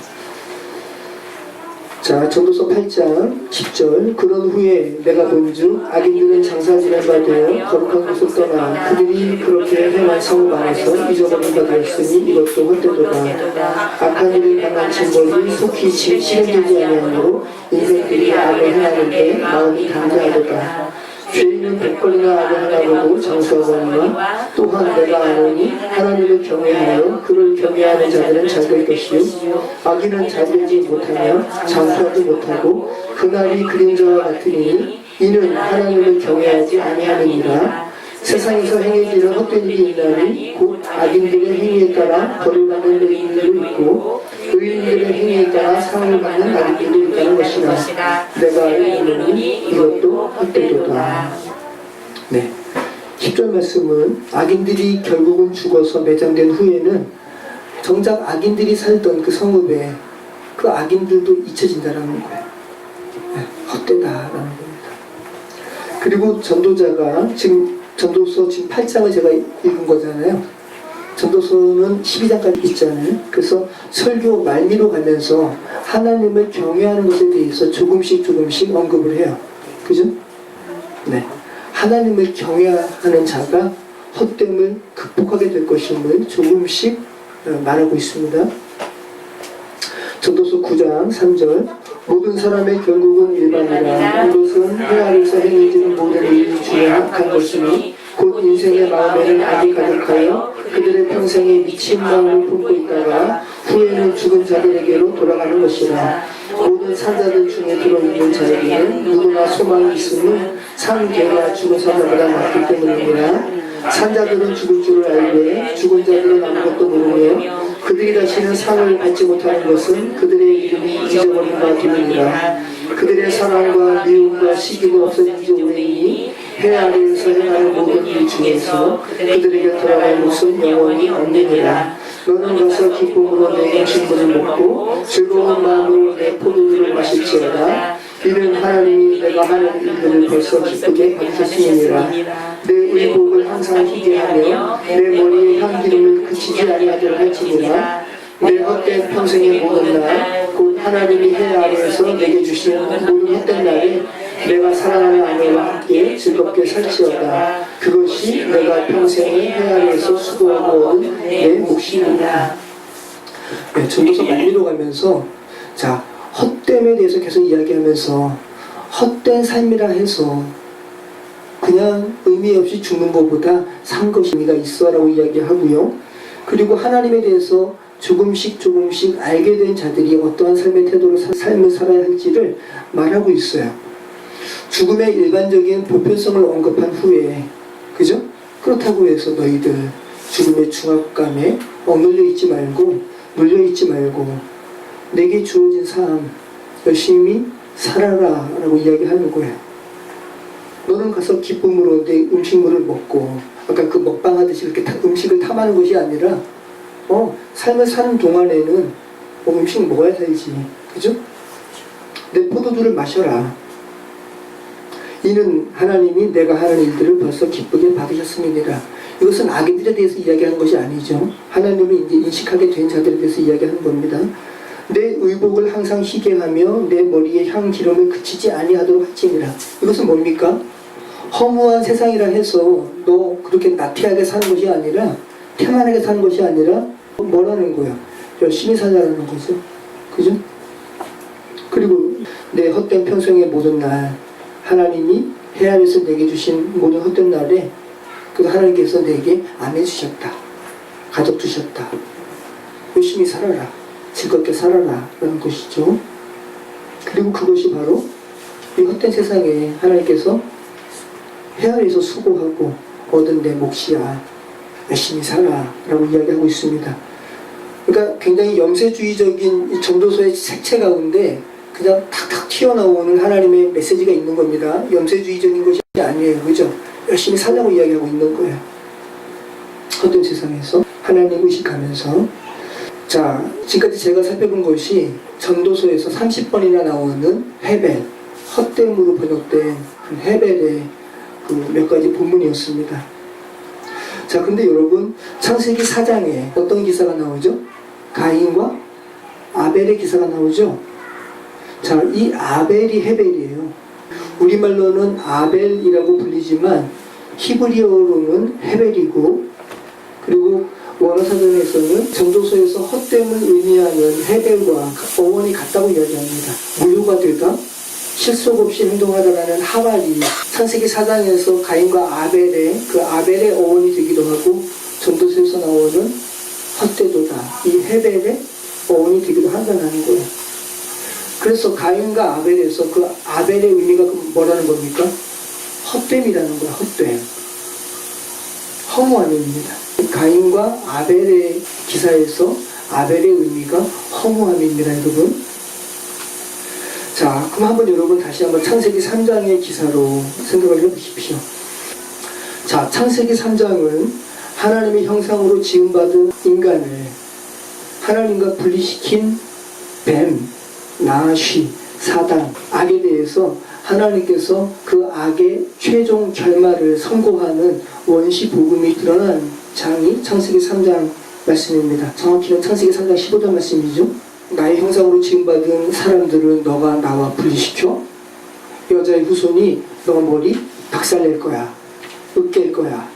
자, 전도서 8장 10절. 그런 후에 내가 본즉 악인들은 장사지는 바 되어 거룩한 곳을 떠나 그들이 그렇게 행한 성읍 안에서 잊어버린 바 되었으니 이것도 헛되도다. 악한 일을 당한 징벌이 속히 실행되지 아니하므로 인생들이 악을 행하는데 마음이 담대하도다. 죄인은 백걸이나 악을 행하고도 장수하거니와 또한 내가 아노니 하나님을 경외하여 그를 경외하는 자들은 잘 될 것이요 악인은 잘 되지 못하며 장수하지 못하고 그날이 그림자와 같으니 이는 하나님을 경외하지 아니하느니라. 세상에서 행해지는 헛된 일이 있나니 곧 악인들의 행위에 따라 벌을 받는 의인들도 있고 의인들의 행위에 따라 상을 받는 악인들도 있다는 것이라. 내가 이르노니 이것도 헛되도다. 네, 10절 말씀은 악인들이 결국은 죽어서 매장된 후에는 정작 악인들이 살던 그 성읍에 그 악인들도 잊혀진다는 거예요. 네, 헛되다라는 겁니다. 그리고 전도자가 전도서 지금 8장을 제가 읽은 거잖아요. 전도서는 12장까지 있잖아요. 그래서 설교 말미로 가면서 하나님을 경외하는 것에 대해서 조금씩 언급을 해요. 그죠? 네. 하나님을 경외하는 자가 헛됨을 극복하게 될 것임을 조금씩 말하고 있습니다. 전도서 9장 3절. 모든 사람의 결국은 일반이라. 이것은 해아에서 행해지는 모든 일이 중에 악한 것이니 곧 인생의 마음에는 악이 가득하여 그들의 평생에 미친 마음을 품고 있다가 후에는 죽은 자들에게로 돌아가는 것이라. 모든 산자들 중에 들어있는 자에게는 누구나 소망이 있음은 산개가 죽은 사자보다 낫기 때문이니라. 산자들은 죽을 줄을 알되 죽은 자들은 아무것도 모르며 그들이 다시는 상을 받지 못하는 것은 그들의 이름이 잊어버린 바 때문이라. 그들의 사랑과 미움과 시기도 없어진 지 오래이니 해 아래에서 행하는 모든 일 중에서 그들에게 돌아갈 것은 영원히 없느니라. 너는 가서 기쁨으로 내 음식물을 먹고 즐거운 마음으로 내 포도주를 마실지어다. 이는 하나님이 내가 하는 일들을 벌써 기쁘게 받으셨음이니라. 내 의복을 항상 희게 하며 내 머리에 향기름을 그치지 아니하도록 할지니라. 내 헛된 평생의 모든 날 곧 하나님이 해 아래에서 내게 주신 모든 헛된 날에 내가 사랑하는 아내와 함께 즐겁게 살지어다. 그것이 내가 평생에 해 아래에서 수고하고 얻은 내 몫이니라. 네, 전도서 말미로 가면서 자, 헛됨에 대해서 계속 이야기하면서 헛된 삶이라 해서 그냥 의미 없이 죽는 것보다 산 것이 의미가 있어 라고 이야기하고요. 그리고 하나님에 대해서 조금씩 알게 된 자들이 어떠한 삶의 태도로 삶을 살아야 할지를 말하고 있어요. 죽음의 일반적인 보편성을 언급한 후에, 그죠? 그렇다고 해서 너희들 죽음의 중압감에 억눌려 있지 말고 물려 있지 말고 내게 주어진 삶 열심히 살아라 라고 이야기하는 거예요. 너는 가서 기쁨으로 내 음식물을 먹고 아까 그 먹방 하듯이 이렇게 음식을 탐하는 것이 아니라 삶을 사는 동안에는 음식 먹어야 살지. 그죠? 내 포도주를 마셔라. 이는 하나님이 내가 하는 일들을 벌써 기쁘게 받으셨음이니라. 이것은 악인들에 대해서 이야기하는 것이 아니죠. 하나님이 이제 인식하게 된 자들에 대해서 이야기하는 겁니다. 내 의복을 항상 희게 하며 내 머리에 향기름을 그치지 아니하도록 할지니라. 이것은 뭡니까? 허무한 세상이라 해서 너 그렇게 나태하게 사는 것이 아니라 태만하게 사는 것이 아니라 뭐라는 거야? 열심히 살자는 거죠. 그죠? 그리고 내 헛된 평생의 모든 날 하나님이 해 아래에서 내게 주신 모든 헛된 날에 그 하나님께서 내게 아내 주셨다. 가족 주셨다. 열심히 살아라. 즐겁게 살아라 라는 것이죠. 그리고 그것이 바로 이 헛된 세상에 하나님께서 해 아래에서 수고하고 얻은 내 몫이야. 열심히 살아 라고 이야기하고 있습니다. 그러니까 굉장히 염세주의적인 이 전도서의 색채 가운데 그냥 탁탁 튀어나오는 하나님의 메시지가 있는 겁니다. 염세주의적인 것이 아니에요. 그죠? 열심히 살라고 이야기하고 있는 거예요. 헛된 세상에서 하나님 의식하면서. 자, 지금까지 제가 살펴본 것이 전도서에서 30번이나 나오는 헤벨, 헛됨으로 번역된 그 헤벨의 그 몇 가지 본문이었습니다. 자, 근데 여러분, 창세기 4장에 어떤 기사가 나오죠? 가인과 아벨의 기사가 나오죠? 자, 이 아벨이 헤벨이에요. 우리말로는 아벨이라고 불리지만 히브리어로는 헤벨이고, 그리고 원어사전에서는 전도서에서 헛됨을 의미하는 헤벨과 어원이 같다고 이야기합니다. 무효가 되다, 실속 없이 행동하다라는 하발이 창세기 4장에서 가인과 아벨의 그 아벨의 어원이 되기도 하고, 전도서에서 나오는 헛되도다, 이 헤벨의 어원이 되기도 한다는 거예요. 그래서 가인과 아벨에서 그 아벨의 의미가 뭐라는 겁니까? 헛됨이라는 거예요. 헛됨, 허무함입니다. 가인과 아벨의 기사에서 아벨의 의미가 허무함입니다, 여러분. 자, 그럼 한번 여러분 다시 한번 창세기 3장의 기사로 생각을 해보십시오. 자, 창세기 3장은 하나님의 형상으로 지음받은 인간을 하나님과 분리시킨 뱀, 나시, 사단, 악에 대해서 하나님께서 그 악의 최종 결말을 선고하는 원시 복음이 드러난 장이 창세기 3장 말씀입니다. 정확히는 창세기 3장 15절 말씀이죠. 나의 형상으로 지음받은 사람들은 너가 나와 분리시켜 여자의 후손이 너 머리 박살낼 거야, 으깰 거야,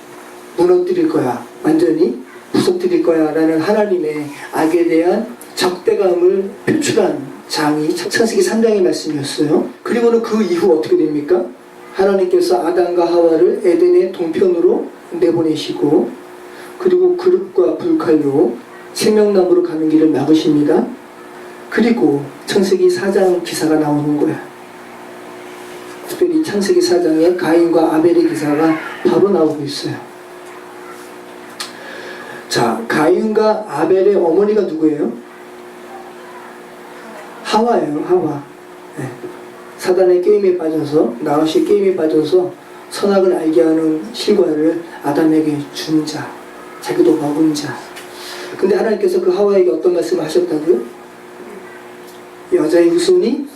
무너뜨릴 거야, 완전히 부서뜨릴 거야 라는 하나님의 악에 대한 적대감을 표출한 장이 창세기 3장의 말씀이었어요. 그리고는 그 이후 어떻게 됩니까? 하나님께서 아담과 하와를 에덴의 동편으로 내보내시고, 그리고 그릇과 불칼로 생명나무로 가는 길을 막으십니다. 그리고 창세기 4장 기사가 나오는 거야. 특별히 창세기 4장에 가인과 아벨의 기사가 바로 나오고 있어요. 자, 가인과 아벨의 어머니가 누구예요? 하와예요. 하와. 네. 사단의 게임에 빠져서, 나옷이 게임에 빠져서 선악을 알게 하는 실과를 아담에게 준 자, 자기도 먹은 자. 근데 하나님께서 그 하와에게 어떤 말씀을 하셨다고요? 여자의 후손이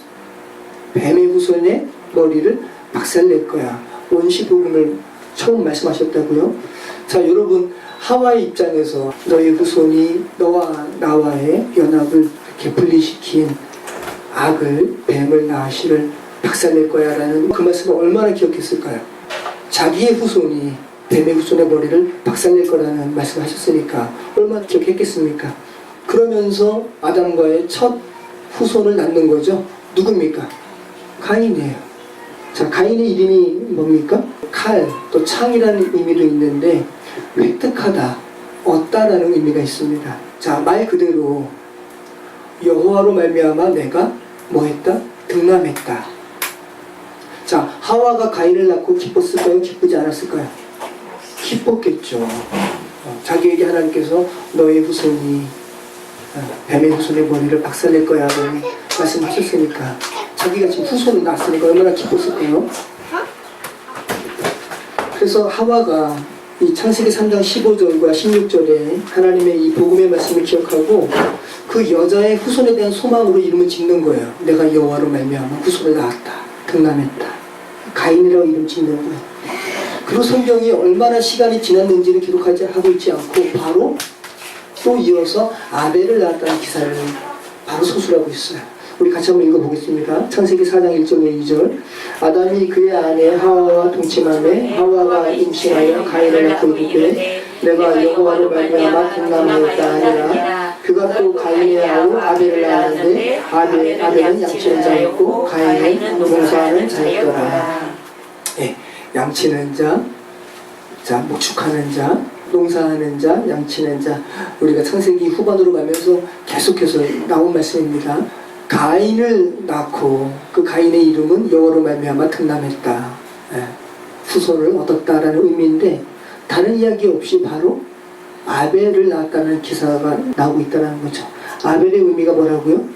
뱀의 후손의 머리를 박살낼 거야. 원시 복음을 처음 말씀하셨다고요. 자, 여러분, 하와의 입장에서 너의 후손이 너와 나와의 연합을 이렇게 분리시킨 악을, 뱀을, 나시를 박살낼 거야 라는 그 말씀을 얼마나 기억했을까요? 자기의 후손이 뱀의 후손의 머리를 박살낼 거라는 말씀을 하셨으니까 얼마나 기억했겠습니까? 그러면서 아담과의 첫 후손을 낳는 거죠. 누굽니까? 가인이에요. 자, 가인의 이름이 뭡니까? 칼, 또 창이라는 의미도 있는데 획득하다, 얻다라는 의미가 있습니다. 자, 말 그대로 여호와로 말미암아 내가 뭐했다? 등남했다. 자, 하와가 가인을 낳고 기뻤을까요? 기쁘지 않았을까요? 기뻤겠죠. 자기에게 하나님께서 너의 후손이 뱀의 후손의 머리를 박살낼 거야 라는 말씀하셨으니까 자기가 지금 후손을 낳았으니까 얼마나 기뻤을까요? 그래서 하와가 이 창세기 3장 15절과 16절에 하나님의 이 복음의 말씀을 기억하고 그 여자의 후손에 대한 소망으로 이름을 짓는 거예요. 내가 여호와로 말미암아 후손을 낳았다, 등남했다. 가인이라고 이름 짓는 거예요. 그리고 성경이 얼마나 시간이 지났는지를 기록하지 하고 있지 않고 바로 또 이어서 아벨을 낳았다는 기사를 바로 소술하고 있어요. 우리 같이 한번 읽어보겠습니다. 창세기 4장 1절에 2절. 아담이 그의 아내 하와와 동침하매 하와가 임신하여 가인을 낳고 이르되 내가 여호와로 말미암아 등남하였다 하니라. 그가 또 가인의 아우 아벨을 낳았는데 아벨은 양치는 자였고 가인은 농사하는 자였더라. 네, 양치는 자, 자 목축하는 자, 농사하는 자, 양치는 자. 우리가 창세기 후반으로 가면서 계속해서 나온 말씀입니다. 가인을 낳고 그 가인의 이름은 여호와로 말미암아 등남했다, 후손을 얻었다라는 의미인데 다른 이야기 없이 바로 아벨을 낳았다는 기사가 나오고 있다는 거죠. 아벨의 의미가 뭐라고요?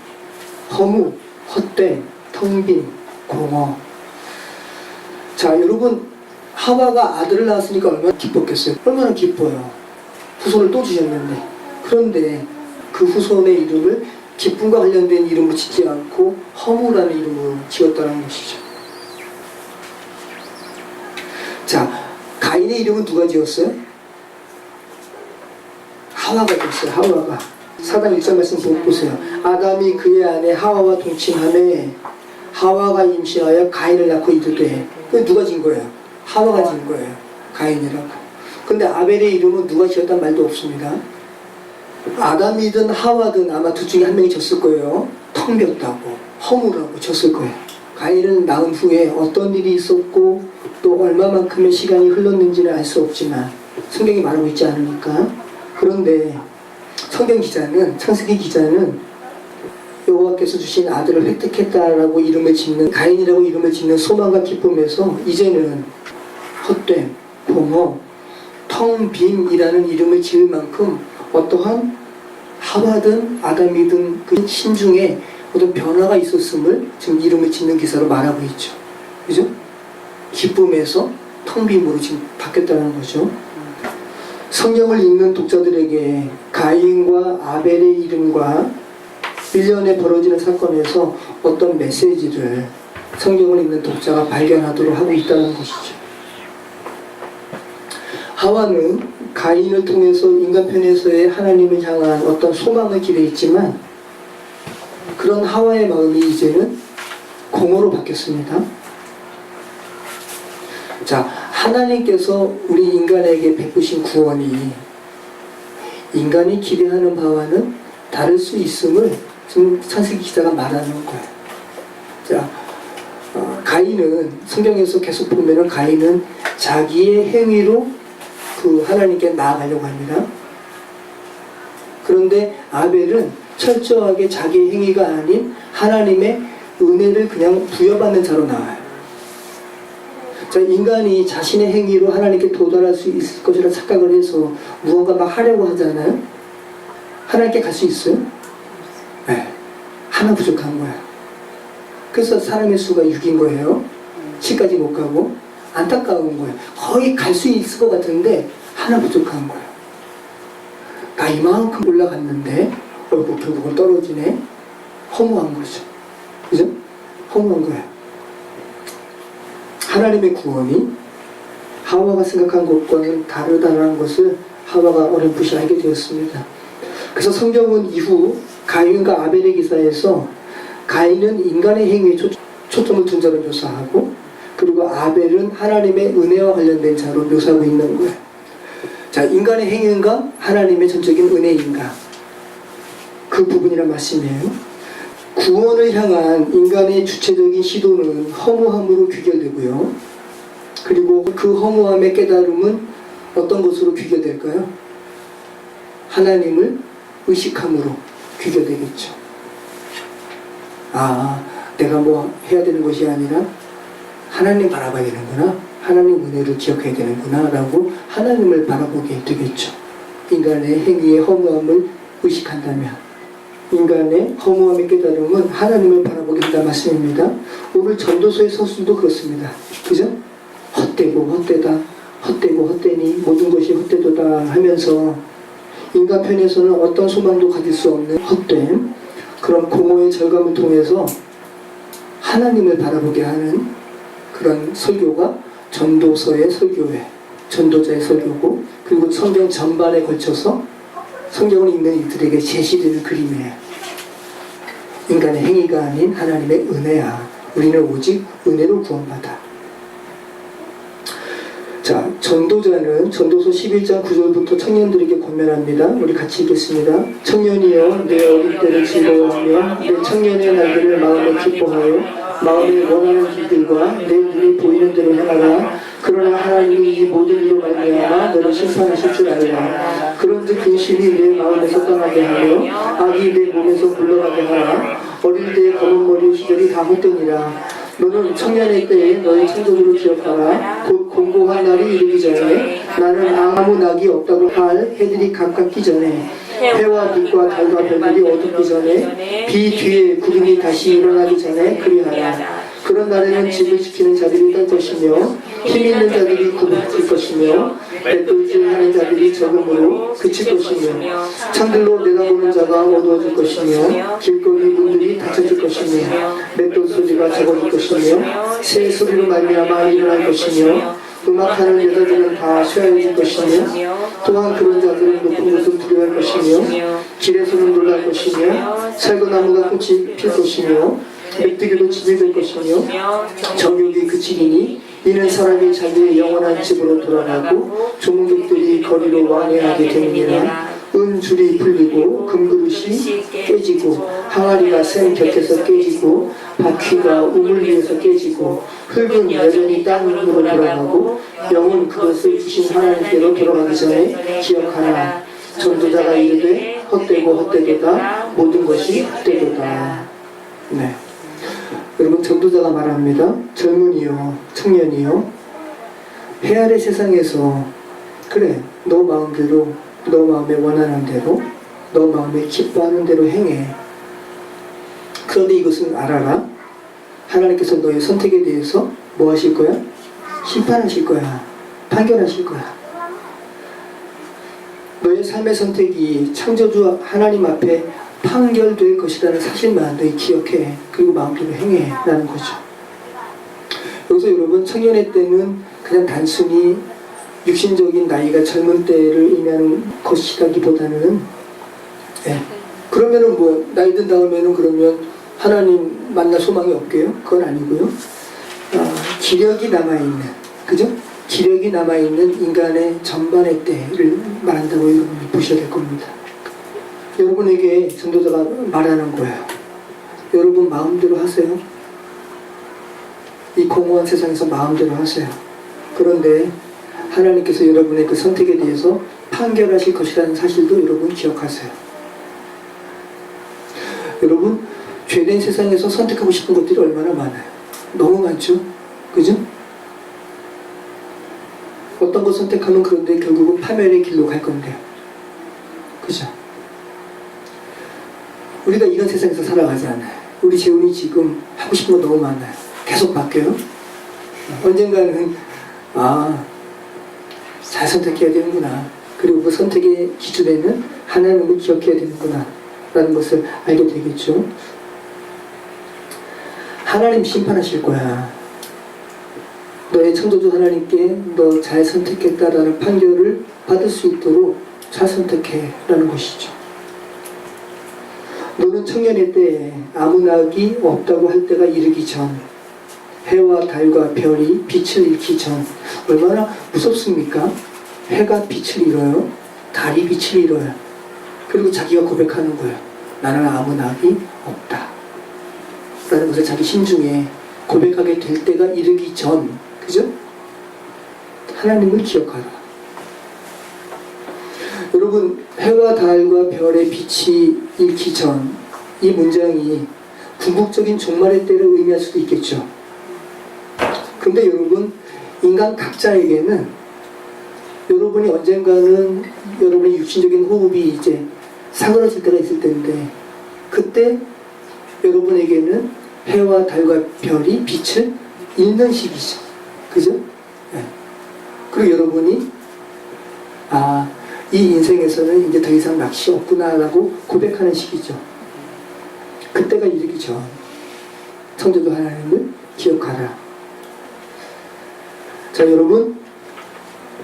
허무, 헛된, 텅 빈, 공허. 자, 여러분, 하와가 아들을 낳았으니까 얼마나 기뻤겠어요. 얼마나 기뻐요. 후손을 또 주셨는데. 그런데 그 후손의 이름을 기쁨과 관련된 이름으로 짓지 않고 허무라는 이름으로 지었다는 것이죠. 자, 가인의 이름은 누가 지었어요? 하와가 지었어요. 하와가. 4장 1절 말씀 보세요. 아담이 그의 아내 하와와 동침하매 하와가 임신하여 가인을 낳고 이르되. 그 누가 진 거예요? 하와가 진 거예요. 가인이라고. 근데 아벨의 이름은 누가 지었단 말도 없습니다. 아담이든 하와든 아마 둘 중에 한 명이 졌을 거예요. 텅 빈다고 허무라고 졌을 거예요. 가인을 낳은 후에 어떤 일이 있었고 또 얼마만큼의 시간이 흘렀는지는 알 수 없지만 성경이 말하고 있지 않으니까. 그런데 성경 기자는, 창세기 기자는 여호와께서 주신 아들을 획득했다라고 이름을 짓는, 가인이라고 이름을 짓는 소망과 기쁨에서 이제는 헛됨, 공허, 텅 빈이라는 이름을 지을 만큼 어떠한 하와든 아담이든 그 신중에 어떤 변화가 있었음을 지금 이름을 짓는 기사로 말하고 있죠. 그죠? 기쁨에서 텅 빈으로 지금 바뀌었다는 거죠. 성경을 읽는 독자들에게 가인과 아벨의 이름과 1년에 벌어지는 사건에서 어떤 메시지를 성경을 읽는 독자가 발견하도록 하고 있다는 것이죠. 하와는 가인을 통해서 인간 편에서의 하나님을 향한 어떤 소망을 기대했지만 그런 하와의 마음이 이제는 공허로 바뀌었습니다. 자, 하나님께서 우리 인간에게 베푸신 구원이 인간이 기대하는 바와는 다를 수 있음을 지금 창세기 기자가 말하는 거예요. 자, 가인은 성경에서 계속 보면은 가인은 자기의 행위로 그 하나님께 나아가려고 합니다. 그런데 아벨은 철저하게 자기의 행위가 아닌 하나님의 은혜를 그냥 부여받는 자로 나와요. 자, 인간이 자신의 행위로 하나님께 도달할 수 있을 것이라 착각을 해서 무언가 막 하려고 하잖아요. 하나님께 갈 수 있어요? 네. 하나 부족한 거야. 그래서 사람의 수가 6인 거예요. 10까지 못 가고. 안타까운 거예요. 거의 갈 수 있을 것 같은데 하나 부족한 거예요. 나 이만큼 올라갔는데 결국은 떨어지네. 허무한 거죠. 그죠? 허무한 거예요. 하나님의 구원이 하와가 생각한 것과는 다르다는 것을 하와가 어렴풋이 알게 되었습니다. 그래서 성경은 이후 가인과 아벨의 기사에서 가인은 인간의 행위에 초점을 둔 자로 묘사하고 그리고 아벨은 하나님의 은혜와 관련된 자로 묘사하고 있는 거예요. 자, 인간의 행위인가 하나님의 전적인 은혜인가, 그 부분이란 말씀이에요. 구원을 향한 인간의 주체적인 시도는 허무함으로 귀결되고요. 그리고 그 허무함의 깨달음은 어떤 것으로 귀결될까요? 하나님을 의식함으로 귀결되겠죠. 아, 내가 뭐 해야 되는 것이 아니라 하나님 바라봐야 되는구나, 하나님 은혜를 기억해야 되는구나 라고 하나님을 바라보게 되겠죠. 인간의 행위의 허무함을 의식한다면 인간의 허무함의 깨달음은 하나님을 바라보게 된다 말씀입니다. 오늘 전도서의 서술도 그렇습니다. 그죠? 헛되고 헛되다, 헛되고 헛되니 모든 것이 헛되도다 하면서 인간 편에서는 어떤 소망도 가질 수 없는 헛됨, 그런 공허의 절감을 통해서 하나님을 바라보게 하는 그런 설교가 전도서의 설교회, 전도자의 설교고, 그리고 성경 전반에 걸쳐서 성경을 읽는 이들에게 제시되는 그림이에요. 인간의 행위가 아닌 하나님의 은혜야. 우리는 오직 은혜로 구원받아. 자, 전도자는 전도서 11장 9절부터 청년들에게 권면합니다. 우리 같이 읽겠습니다. 청년이여, 내 어릴 때를 즐거워하며 내 청년의 날들을 마음에 기뻐하여 마음에 원하는 길들과 내 눈이 보이는 대로 행하라. 그러나 하나님이 이 모든 일로 말미암아 너를 심판하실 줄 알라. 그런즉 근심이 내 마음에서 떠나게 하며 악이 내 몸에서 물러가게 하라. 어릴 때의 검은 머리 시절이 다 헛되니라. 너는 청년의 때에 너의 천국으로 기억하라. 곧 공고한 날이 이르기 전에 나는 아무 낙이 없다고 할 해들이 가깝기 전에 해와 빛과 달과 별들이 어둡기 전에 비 뒤에 구름이 다시 일어나기 전에 그리하라. 그런 날에는 집을 지키는 자들이 딸 것이며 힘 있는 자들이 굽을 것이며 맷돌질하는 자들이 적음으로 그칠 것이며 창들로 내다보는 자가 어두워질 것이며 길거리 문들이 닫혀질 것이며 맷돌 소리가 적어질 것이며 새 소리로 말미암아 일어날 것이며 음악하는 여자들은 다 쇠하여질 것이며 또한 그런 자들은 높은 곳을 두려워할 것이며 길에서는 놀랄 것이며 살구나무가 꽃이 필 것이며 메뚜기도 집이 될 것이며 정욕이 그치리니 이는 사람이 자기의 영원한 집으로 돌아가고 종족들이 거리로 왕래하게 되느니라. 은줄이 풀리고 금그릇이 깨지고 항아리가 샘 곁에서 깨지고 바퀴가 우물 위에서 깨지고 흙은 여전히 땅 위로 돌아가고 영은 그것을 주신 하나님께로 돌아가기 전에 기억하라. 전도자가 이르되 헛되고 헛되도다 모든 것이 헛되도다. 네. 여러분 전도자가 말합니다. 젊은이요 청년이요 해아래 세상에서 그래 너 마음대로 너 마음에 원하는 대로 너 마음에 기뻐하는 대로 행해. 그런데 이것은 알아라. 하나님께서 너의 선택에 대해서 뭐 하실 거야? 심판하실 거야. 판결하실 거야. 너의 삶의 선택이 창조주 하나님 앞에 판결될 것이라는 사실만 너희 기억해. 그리고 마음대로 행해 라는 거죠. 여기서 여러분 청년의 때는 그냥 단순히 육신적인 나이가 젊은 때를 의미하는 것이라기보다는 그러면은 뭐 나이 든 다음에는 그러면 하나님 만날 소망이 없게요? 그건 아니고요. 기력이 남아있는 그죠? 기력이 남아있는 인간의 전반의 때를 말한다고 여러분이 보셔야 될 겁니다. 여러분에게 전도자가 말하는 거예요. 여러분 마음대로 하세요. 이 공허한 세상에서 마음대로 하세요. 그런데 하나님께서 여러분의 그 선택에 대해서 판결하실 것이라는 사실도 여러분 기억하세요. 여러분 죄된 세상에서 선택하고 싶은 것들이 얼마나 많아요. 너무 많죠? 그죠? 어떤 것 선택하면 그런데 결국은 파멸의 길로 갈 건데요. 그죠? 우리가 이런 세상에서 살아가지 않아요. 우리 재훈이 지금 하고 싶은 거 너무 많아요. 계속 바뀌어요. 언젠가는 잘 선택해야 되는구나. 그리고 그 선택의 기준에는 하나님을 기억해야 되는구나 라는 것을 알게 되겠죠. 하나님 심판하실 거야. 너의 창조주 하나님께 너 잘 선택했다라는 판결을 받을 수 있도록 잘 선택해 라는 것이죠. 너는 청년의 때에 아무 낙이 없다고 할 때가 이르기 전, 해와 달과 별이 빛을 잃기 전. 얼마나 무섭습니까? 해가 빛을 잃어요. 달이 빛을 잃어요. 그리고 자기가 고백하는 거예요. 나는 아무 낙이 없다 라는 것을 자기 심중에 고백하게 될 때가 이르기 전, 그죠? 하나님을 기억하라. 여러분 해와 달과 별의 빛이 잃기 전, 이 문장이 궁극적인 종말의 때를 의미할 수도 있겠죠. 그런데 여러분 인간 각자에게는 여러분이 언젠가는 여러분의 육신적인 호흡이 이제 사그러질 때가 있을 텐데 그때 여러분에게는 해와 달과 별이 빛을 잃는 시기죠. 그죠? 네. 그리고 여러분이 이 인생에서는 이제 더 이상 낚시 없구나 라고 고백하는 시기죠. 그때가 이르기 전 창조주 하나님을 기억하라. 자 여러분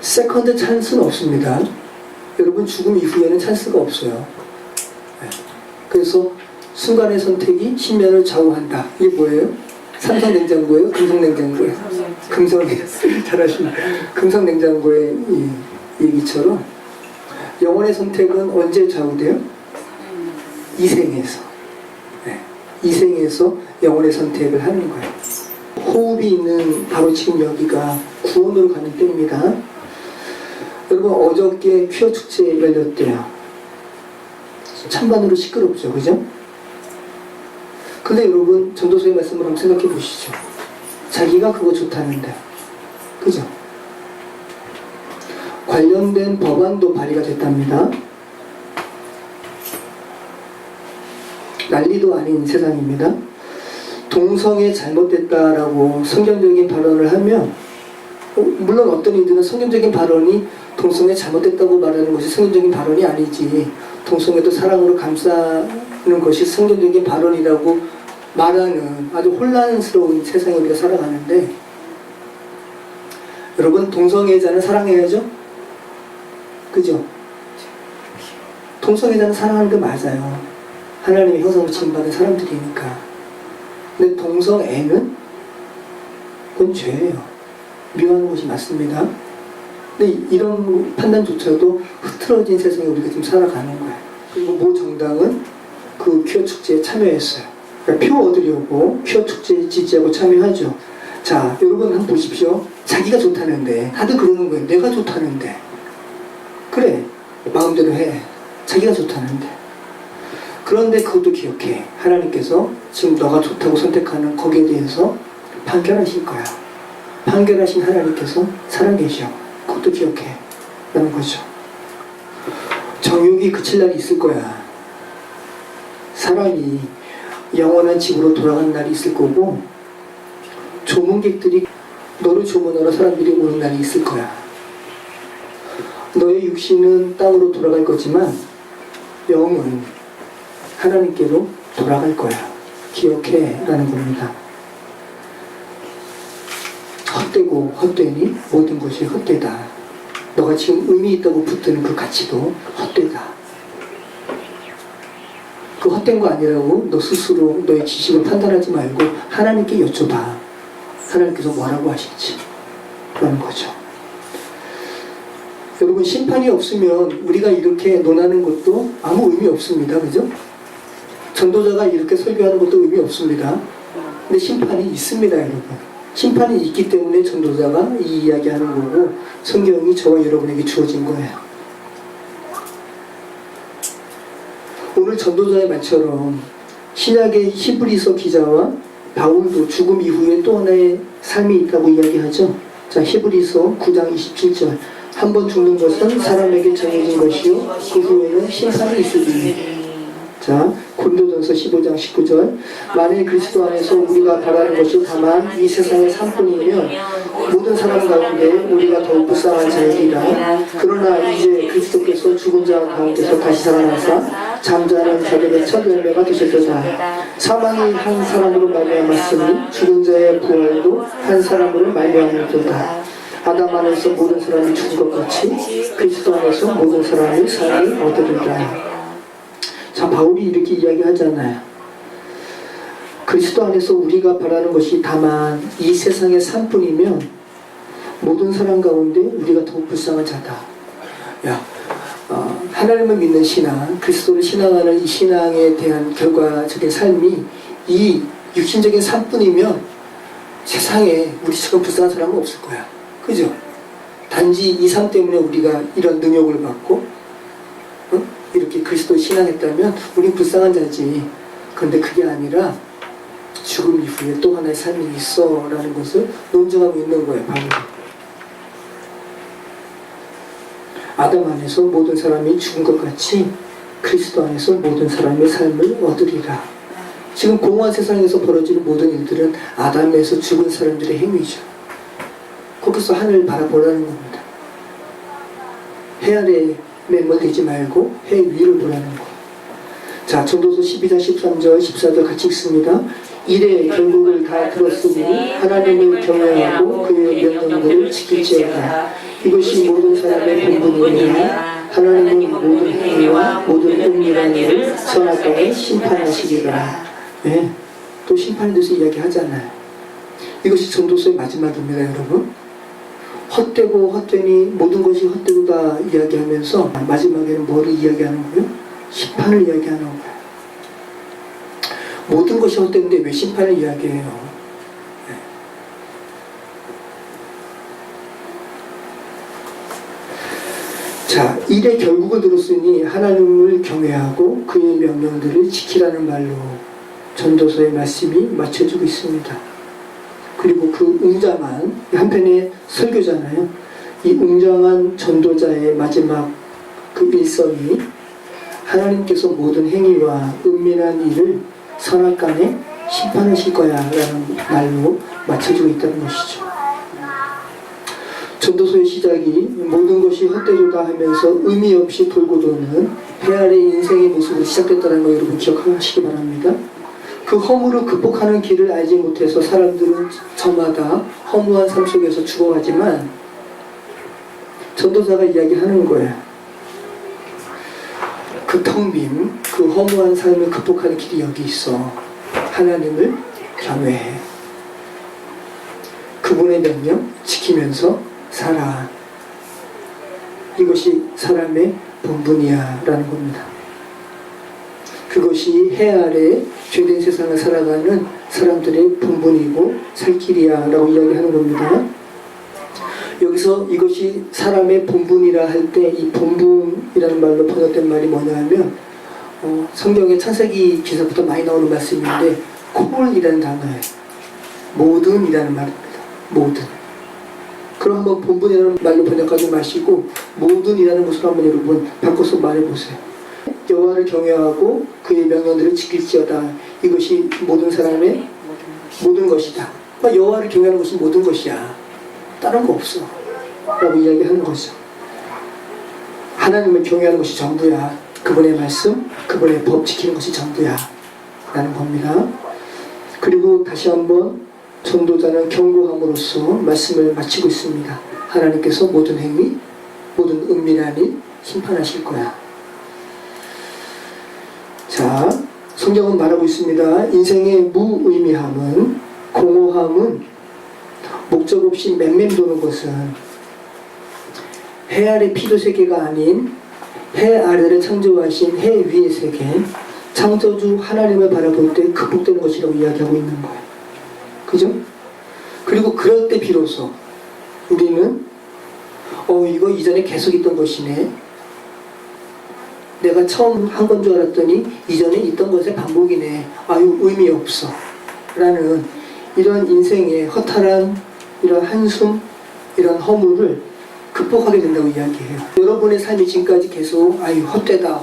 세컨드 찬스는 없습니다. 여러분 죽음 이후에는 찬스가 없어요. 네. 그래서 순간의 선택이 신면을 좌우한다. 이게 뭐예요? 삼성냉장고예요? 금성냉장고예요? 잘하시네. 금성냉장고의 이 얘기처럼 영혼의 선택은 언제 좌우돼요? 이생에서. 네. 이생에서 영혼의 선택을 하는 거예요. 호흡이 있는 바로 지금 여기가 구원으로 가는 때입니다. 여러분 어저께 퀴어 축제 열렸대요. 찬반으로 시끄럽죠, 그죠? 근데 여러분 전도서의 말씀을 한번 생각해 보시죠. 자기가 그거 좋다는데, 그죠? 관련된 법안도 발의가 됐답니다. 난리도 아닌 세상입니다. 동성애 잘못됐다라고 성경적인 발언을 하면 물론 어떤 이들은 성경적인 발언이 동성애 잘못됐다고 말하는 것이 성경적인 발언이 아니지 동성애도 사랑으로 감싸는 것이 성경적인 발언이라고 말하는 아주 혼란스러운 세상에 우리가 살아가는데 여러분 동성애자는 사랑해야죠? 그죠? 동성애자는 사랑하는 게 맞아요. 하나님의 형상으로 지음받은 사람들이니까. 근데 동성애는 그건 죄예요. 미워하는 것이 맞습니다. 근데 이런 판단조차도 흐트러진 세상에 우리가 지금 살아가는 거예요. 그리고 모 정당은 그 퀴어 축제에 참여했어요. 그러니까 표 얻으려고 퀴어 축제에 지지하고 참여하죠. 자, 여러분 한번 보십시오. 자기가 좋다는데 다들 그러는 거예요. 내가 좋다는데 그래 마음대로 해. 자기가 좋다는데 그런데 그것도 기억해. 하나님께서 지금 너가 좋다고 선택하는 거기에 대해서 판결하실 거야. 판결하신 하나님께서 살아계셔. 그것도 기억해. 라는 거죠. 정욕이 그칠 날이 있을 거야. 사람이 영원한 집으로 돌아가는 날이 있을 거고 조문객들이 너를 조문하러 사람들이 오는 날이 있을 거야. 너의 육신은 땅으로 돌아갈 거지만 영은 하나님께로 돌아갈 거야. 기억해 라는 겁니다. 헛되고 헛되니 모든 것이 헛되다. 너가 지금 의미 있다고 붙드는 그 가치도 헛되다. 그 헛된 거 아니라고 너 스스로 너의 지식을 판단하지 말고 하나님께 여쭤봐. 하나님께서 뭐라고 하실지 라는 거죠. 여러분 심판이 없으면 우리가 이렇게 논하는 것도 아무 의미 없습니다. 그죠? 전도자가 이렇게 설교하는 것도 의미 없습니다. 근데 심판이 있습니다. 여러분. 심판이 있기 때문에 전도자가 이 이야기하는 거고 성경이 저와 여러분에게 주어진 거예요. 오늘 전도자의 말처럼 신약의 히브리서 기자와 바울도 죽음 이후에 또 하나의 삶이 있다고 이야기하죠. 자, 히브리서 9장 27절 한 번 죽는 것은 사람에게 정해진 것이요 그 후에는 심판이 있으리니. 자, 고린도전서 15장 19절 만일 그리스도 안에서 우리가 바라는 것이 다만 이 세상의 삶뿐이면 모든 사람 가운데 우리가 더욱 불쌍한 자이리라. 그러나 이제 그리스도께서 죽은 자 가운데서 다시 살아나사 잠자는 자들의 첫 열매가 되셨도다. 사망이 한 사람으로 말미암았으니 죽은 자의 부활도 한 사람으로 말미암았도다. 아담 안에서 모든 사람이 죽은 것 같이 그리스도 안에서 모든 사람이 삶을 얻으리라. 자, 바울이 이렇게 이야기하잖아요. 그리스도 안에서 우리가 바라는 것이 다만 이 세상의 삶뿐이면 모든 사람 가운데 우리가 더욱 불쌍한 자다. 야, 하나님을 믿는 신앙, 그리스도를 신앙하는 이 신앙에 대한 결과적인 삶이 이 육신적인 삶뿐이면 세상에 우리처럼 불쌍한 사람은 없을 거야. 그죠? 단지 이 삶 때문에 우리가 이런 능욕을 받고 이렇게 그리스도를 신앙했다면 우린 불쌍한 자지. 그런데 그게 아니라 죽음 이후에 또 하나의 삶이 있어 라는 것을 논증하고 있는 거예요. 바울이. 아담 안에서 모든 사람이 죽은 것 같이 그리스도 안에서 모든 사람의 삶을 얻으리라. 지금 공허한 세상에서 벌어지는 모든 일들은 아담에서 죽은 사람들의 행위죠. 거기서 하늘을 바라보라는 겁니다. 해 아래 매몰되지 말고 해 위를 보라는 거. 자, 전도서 12장 13절 14절 같이 읽습니다. 이래 결국을 다 들었으니 하나님을 경외하고 그의 명령들을 지킬지어다. 이것이 모든 사람의 본분이니라. 하나님은 모든 행위와 모든 은밀한 일을 선악과에 심판하시리라. 네, 또 심판에 대해서 이야기하잖아요. 이것이 전도서의 마지막입니다. 여러분. 헛되고 헛되니 모든 것이 헛되고다 이야기하면서 마지막에는 뭐를 이야기하는 거예요? 심판을 이야기하는 거예요. 모든 것이 헛되는데 왜 심판을 이야기해요? 네. 자, 일의 결국을 들었으니 하나님을 경외하고 그의 명령들을 지키라는 말로 전도서의 말씀이 맞춰주고 있습니다. 그리고 그 웅장한 한편의 설교잖아요. 이 웅장한 전도자의 마지막 그 일성이 하나님께서 모든 행위와 은밀한 일을 선악간에 심판하실 거야 라는 말로 맞춰지고 있다는 것이죠. 전도서의 시작이 모든 것이 헛되도다 하면서 의미 없이 돌고 도는 해 아래 인생의 모습으로 시작됐다는 거 여러분 기억하시기 바랍니다. 그 허물을 극복하는 길을 알지 못해서 사람들은 저마다 허무한 삶 속에서 죽어가지만 전도사가 이야기하는 거예요. 그 텅 빈, 그 허무한 삶을 극복하는 길이 여기 있어. 하나님을 경외해. 그분의 명령 지키면서 살아. 이것이 사람의 본분이야 라는 겁니다. 그것이 해 아래 죄된 세상을 살아가는 사람들의 본분이고 살 길이야 라고 이야기하는 겁니다. 여기서 이것이 사람의 본분이라 할 때 이 본분이라는 말로 번역된 말이 뭐냐 하면 성경에 창세기 기사부터 많이 나오는 말씀인데 콜이라는 단어예요. 모든이라는 말입니다. 모든. 그럼 한번 본분이라는 말로 번역하지 마시고 모든이라는 것을 한번 여러분 바꿔서 말해보세요. 여호와를 경외하고 그의 명령들을 지킬지어다. 이것이 모든 사람의 모든 것이다. 여호와를 경외하는 것이 모든 것이야. 다른 거 없어 라고 이야기하는 거죠. 하나님을 경외하는 것이 전부야. 그분의 말씀, 그분의 법 지키는 것이 전부야 라는 겁니다. 그리고 다시 한번 전도자는 경고함으로써 말씀을 마치고 있습니다. 하나님께서 모든 행위, 모든 은밀한 일 심판하실 거야. 자, 성경은 말하고 있습니다. 인생의 무의미함은, 공허함은 목적 없이 맴맴 도는 것은 해 아래 피조 세계가 아닌 해 아래를 창조하신 해 위의 세계, 창조주 하나님을 바라볼 때 극복되는 것이라고 이야기하고 있는 거예요. 그죠? 그리고 그럴 때 비로소 우리는 이거 이전에 계속 있던 것이네. 내가 처음 한 건 줄 알았더니 이전에 있던 것의 반복이네. 아유 의미 없어 라는 이런 인생의 허탈한 이런 한숨, 이런 허물을 극복하게 된다고 이야기해요. 여러분의 삶이 지금까지 계속 아유 헛되다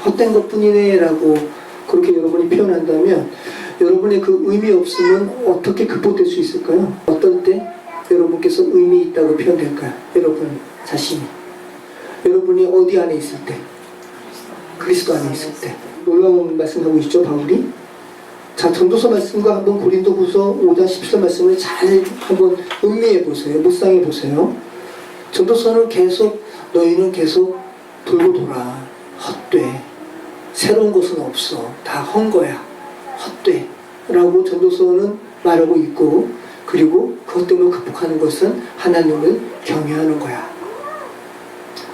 헛된 것뿐이네 라고 그렇게 여러분이 표현한다면 여러분의 그 의미 없음은 어떻게 극복될 수 있을까요? 어떨 때 여러분께서 의미 있다고 표현될까요? 여러분 자신이. 여러분이 어디 안에 있을 때? 그리스도 안에 있을 때. 놀라운 말씀하고 있죠 바울이. 자, 전도서 말씀과 한번 고린도후서 5장 17절 말씀을 잘 한번 음미해 보세요. 묵상해 보세요. 전도서는 계속 너희는 계속 돌고 돌아. 헛돼. 새로운 것은 없어. 다 헛 거야. 헛돼. 라고 전도서는 말하고 있고, 그리고 그것 때문에 극복하는 것은 하나님을 경외하는 거야.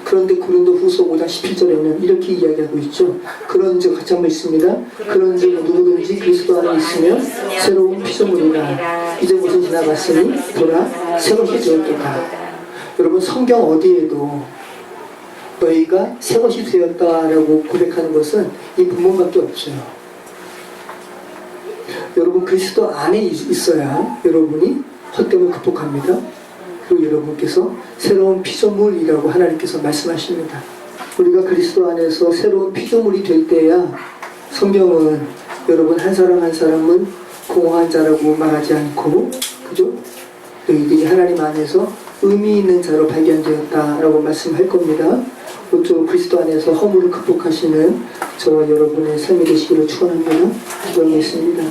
그런데 고린도후서 5장 17절에는 이렇게 이야기하고 있죠. 그런즉 같이 한번 있습니다. 그런즉 누구든지 그리스도 안에 있으면 새로운 피조물이라. 이제 무슨 지나갔으니 보라 새것이 되었도다. 여러분 성경 어디에도 너희가 새것이 되었다라고 고백하는 것은 이 본문밖에 없어요. 여러분 그리스도 안에 있어야 여러분이 헛됨을 극복합니다. 그리고 여러분께서 새로운 피조물이라고 하나님께서 말씀하십니다. 우리가 그리스도 안에서 새로운 피조물이 될 때야 성경은 여러분 한 사람 한 사람은 공허한 자라고 말하지 않고, 그죠? 너희들이 하나님 안에서 의미 있는 자로 발견되었다라고 말씀할 겁니다. 모쪼록 그리스도 안에서 허물을 극복하시는 저와 여러분의 삶이 되시기를 축원합니다. 기도하겠습니다.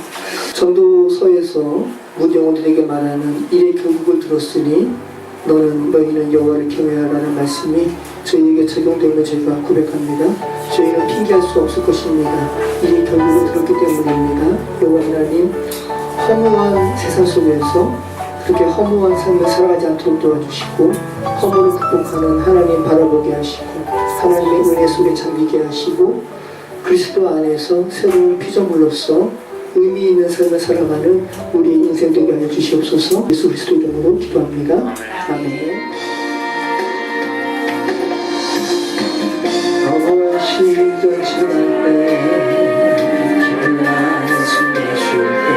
전도서에서 문영혼들에게 말하는 일의 결국을 들었으니 너희는 여호와를 경외하라는 말씀이 저희에게 적용되는 저희가 고백합니다. 저희는 핑계할 수 없을 것입니다. 일의 결국을 들었기 때문입니다. 여호와 하나님, 허무한 세상 속에서 그렇게 허무한 삶을 살아가지 않도록 도와주시고 허물을 극복하는 하나님 바라보게 하시고 하나님의 은혜 속에 잠기게 하시고 그리스도 안에서 새로운 피조물로서 의미 있는 삶을 살아가는 우리의 인생 되게 하여 주시옵소서. 예수 그리스도 이름으로 기도합니다. 아멘. 시절 지날 때 기쁜 한숨 내쉴 때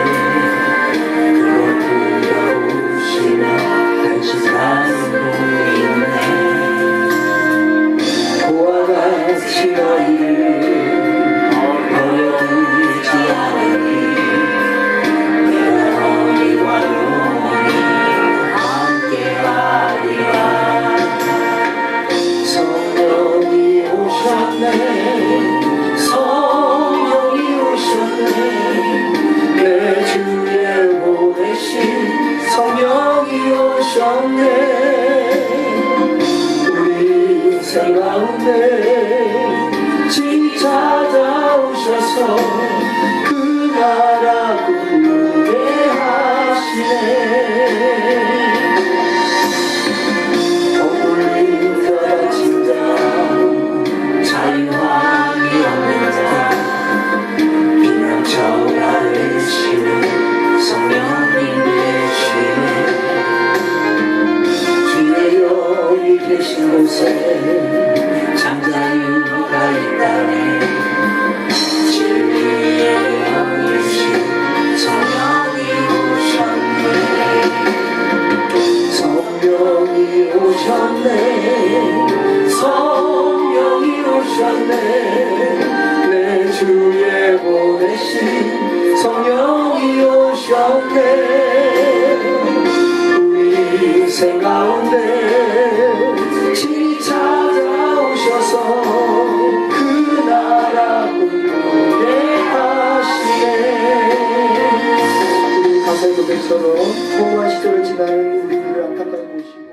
그것보다 오시며 간직한 보이네. 그와 같이 너희를 버려두지 않으니 친히 찾아오셔서 그 나라 꾸게 하시네. 억울린 자라 진자 자유함이 없는 자 비명처럼 하시는 성령님 되시네. 주여 여기 계신 곳에 장자유가 있다네. 진리의 영이신 성령이 오셨네. 성령이 오셨네. 성령이 오셨네. 내 주에 보내신 성령이 오셨네. 우리 인생 가운데 친히 찾아오셔서 그 나라 꾸게 하시네. 우리 가사의 고백처럼 허무한 시절을 지나는 우리들을 안타까이 보시고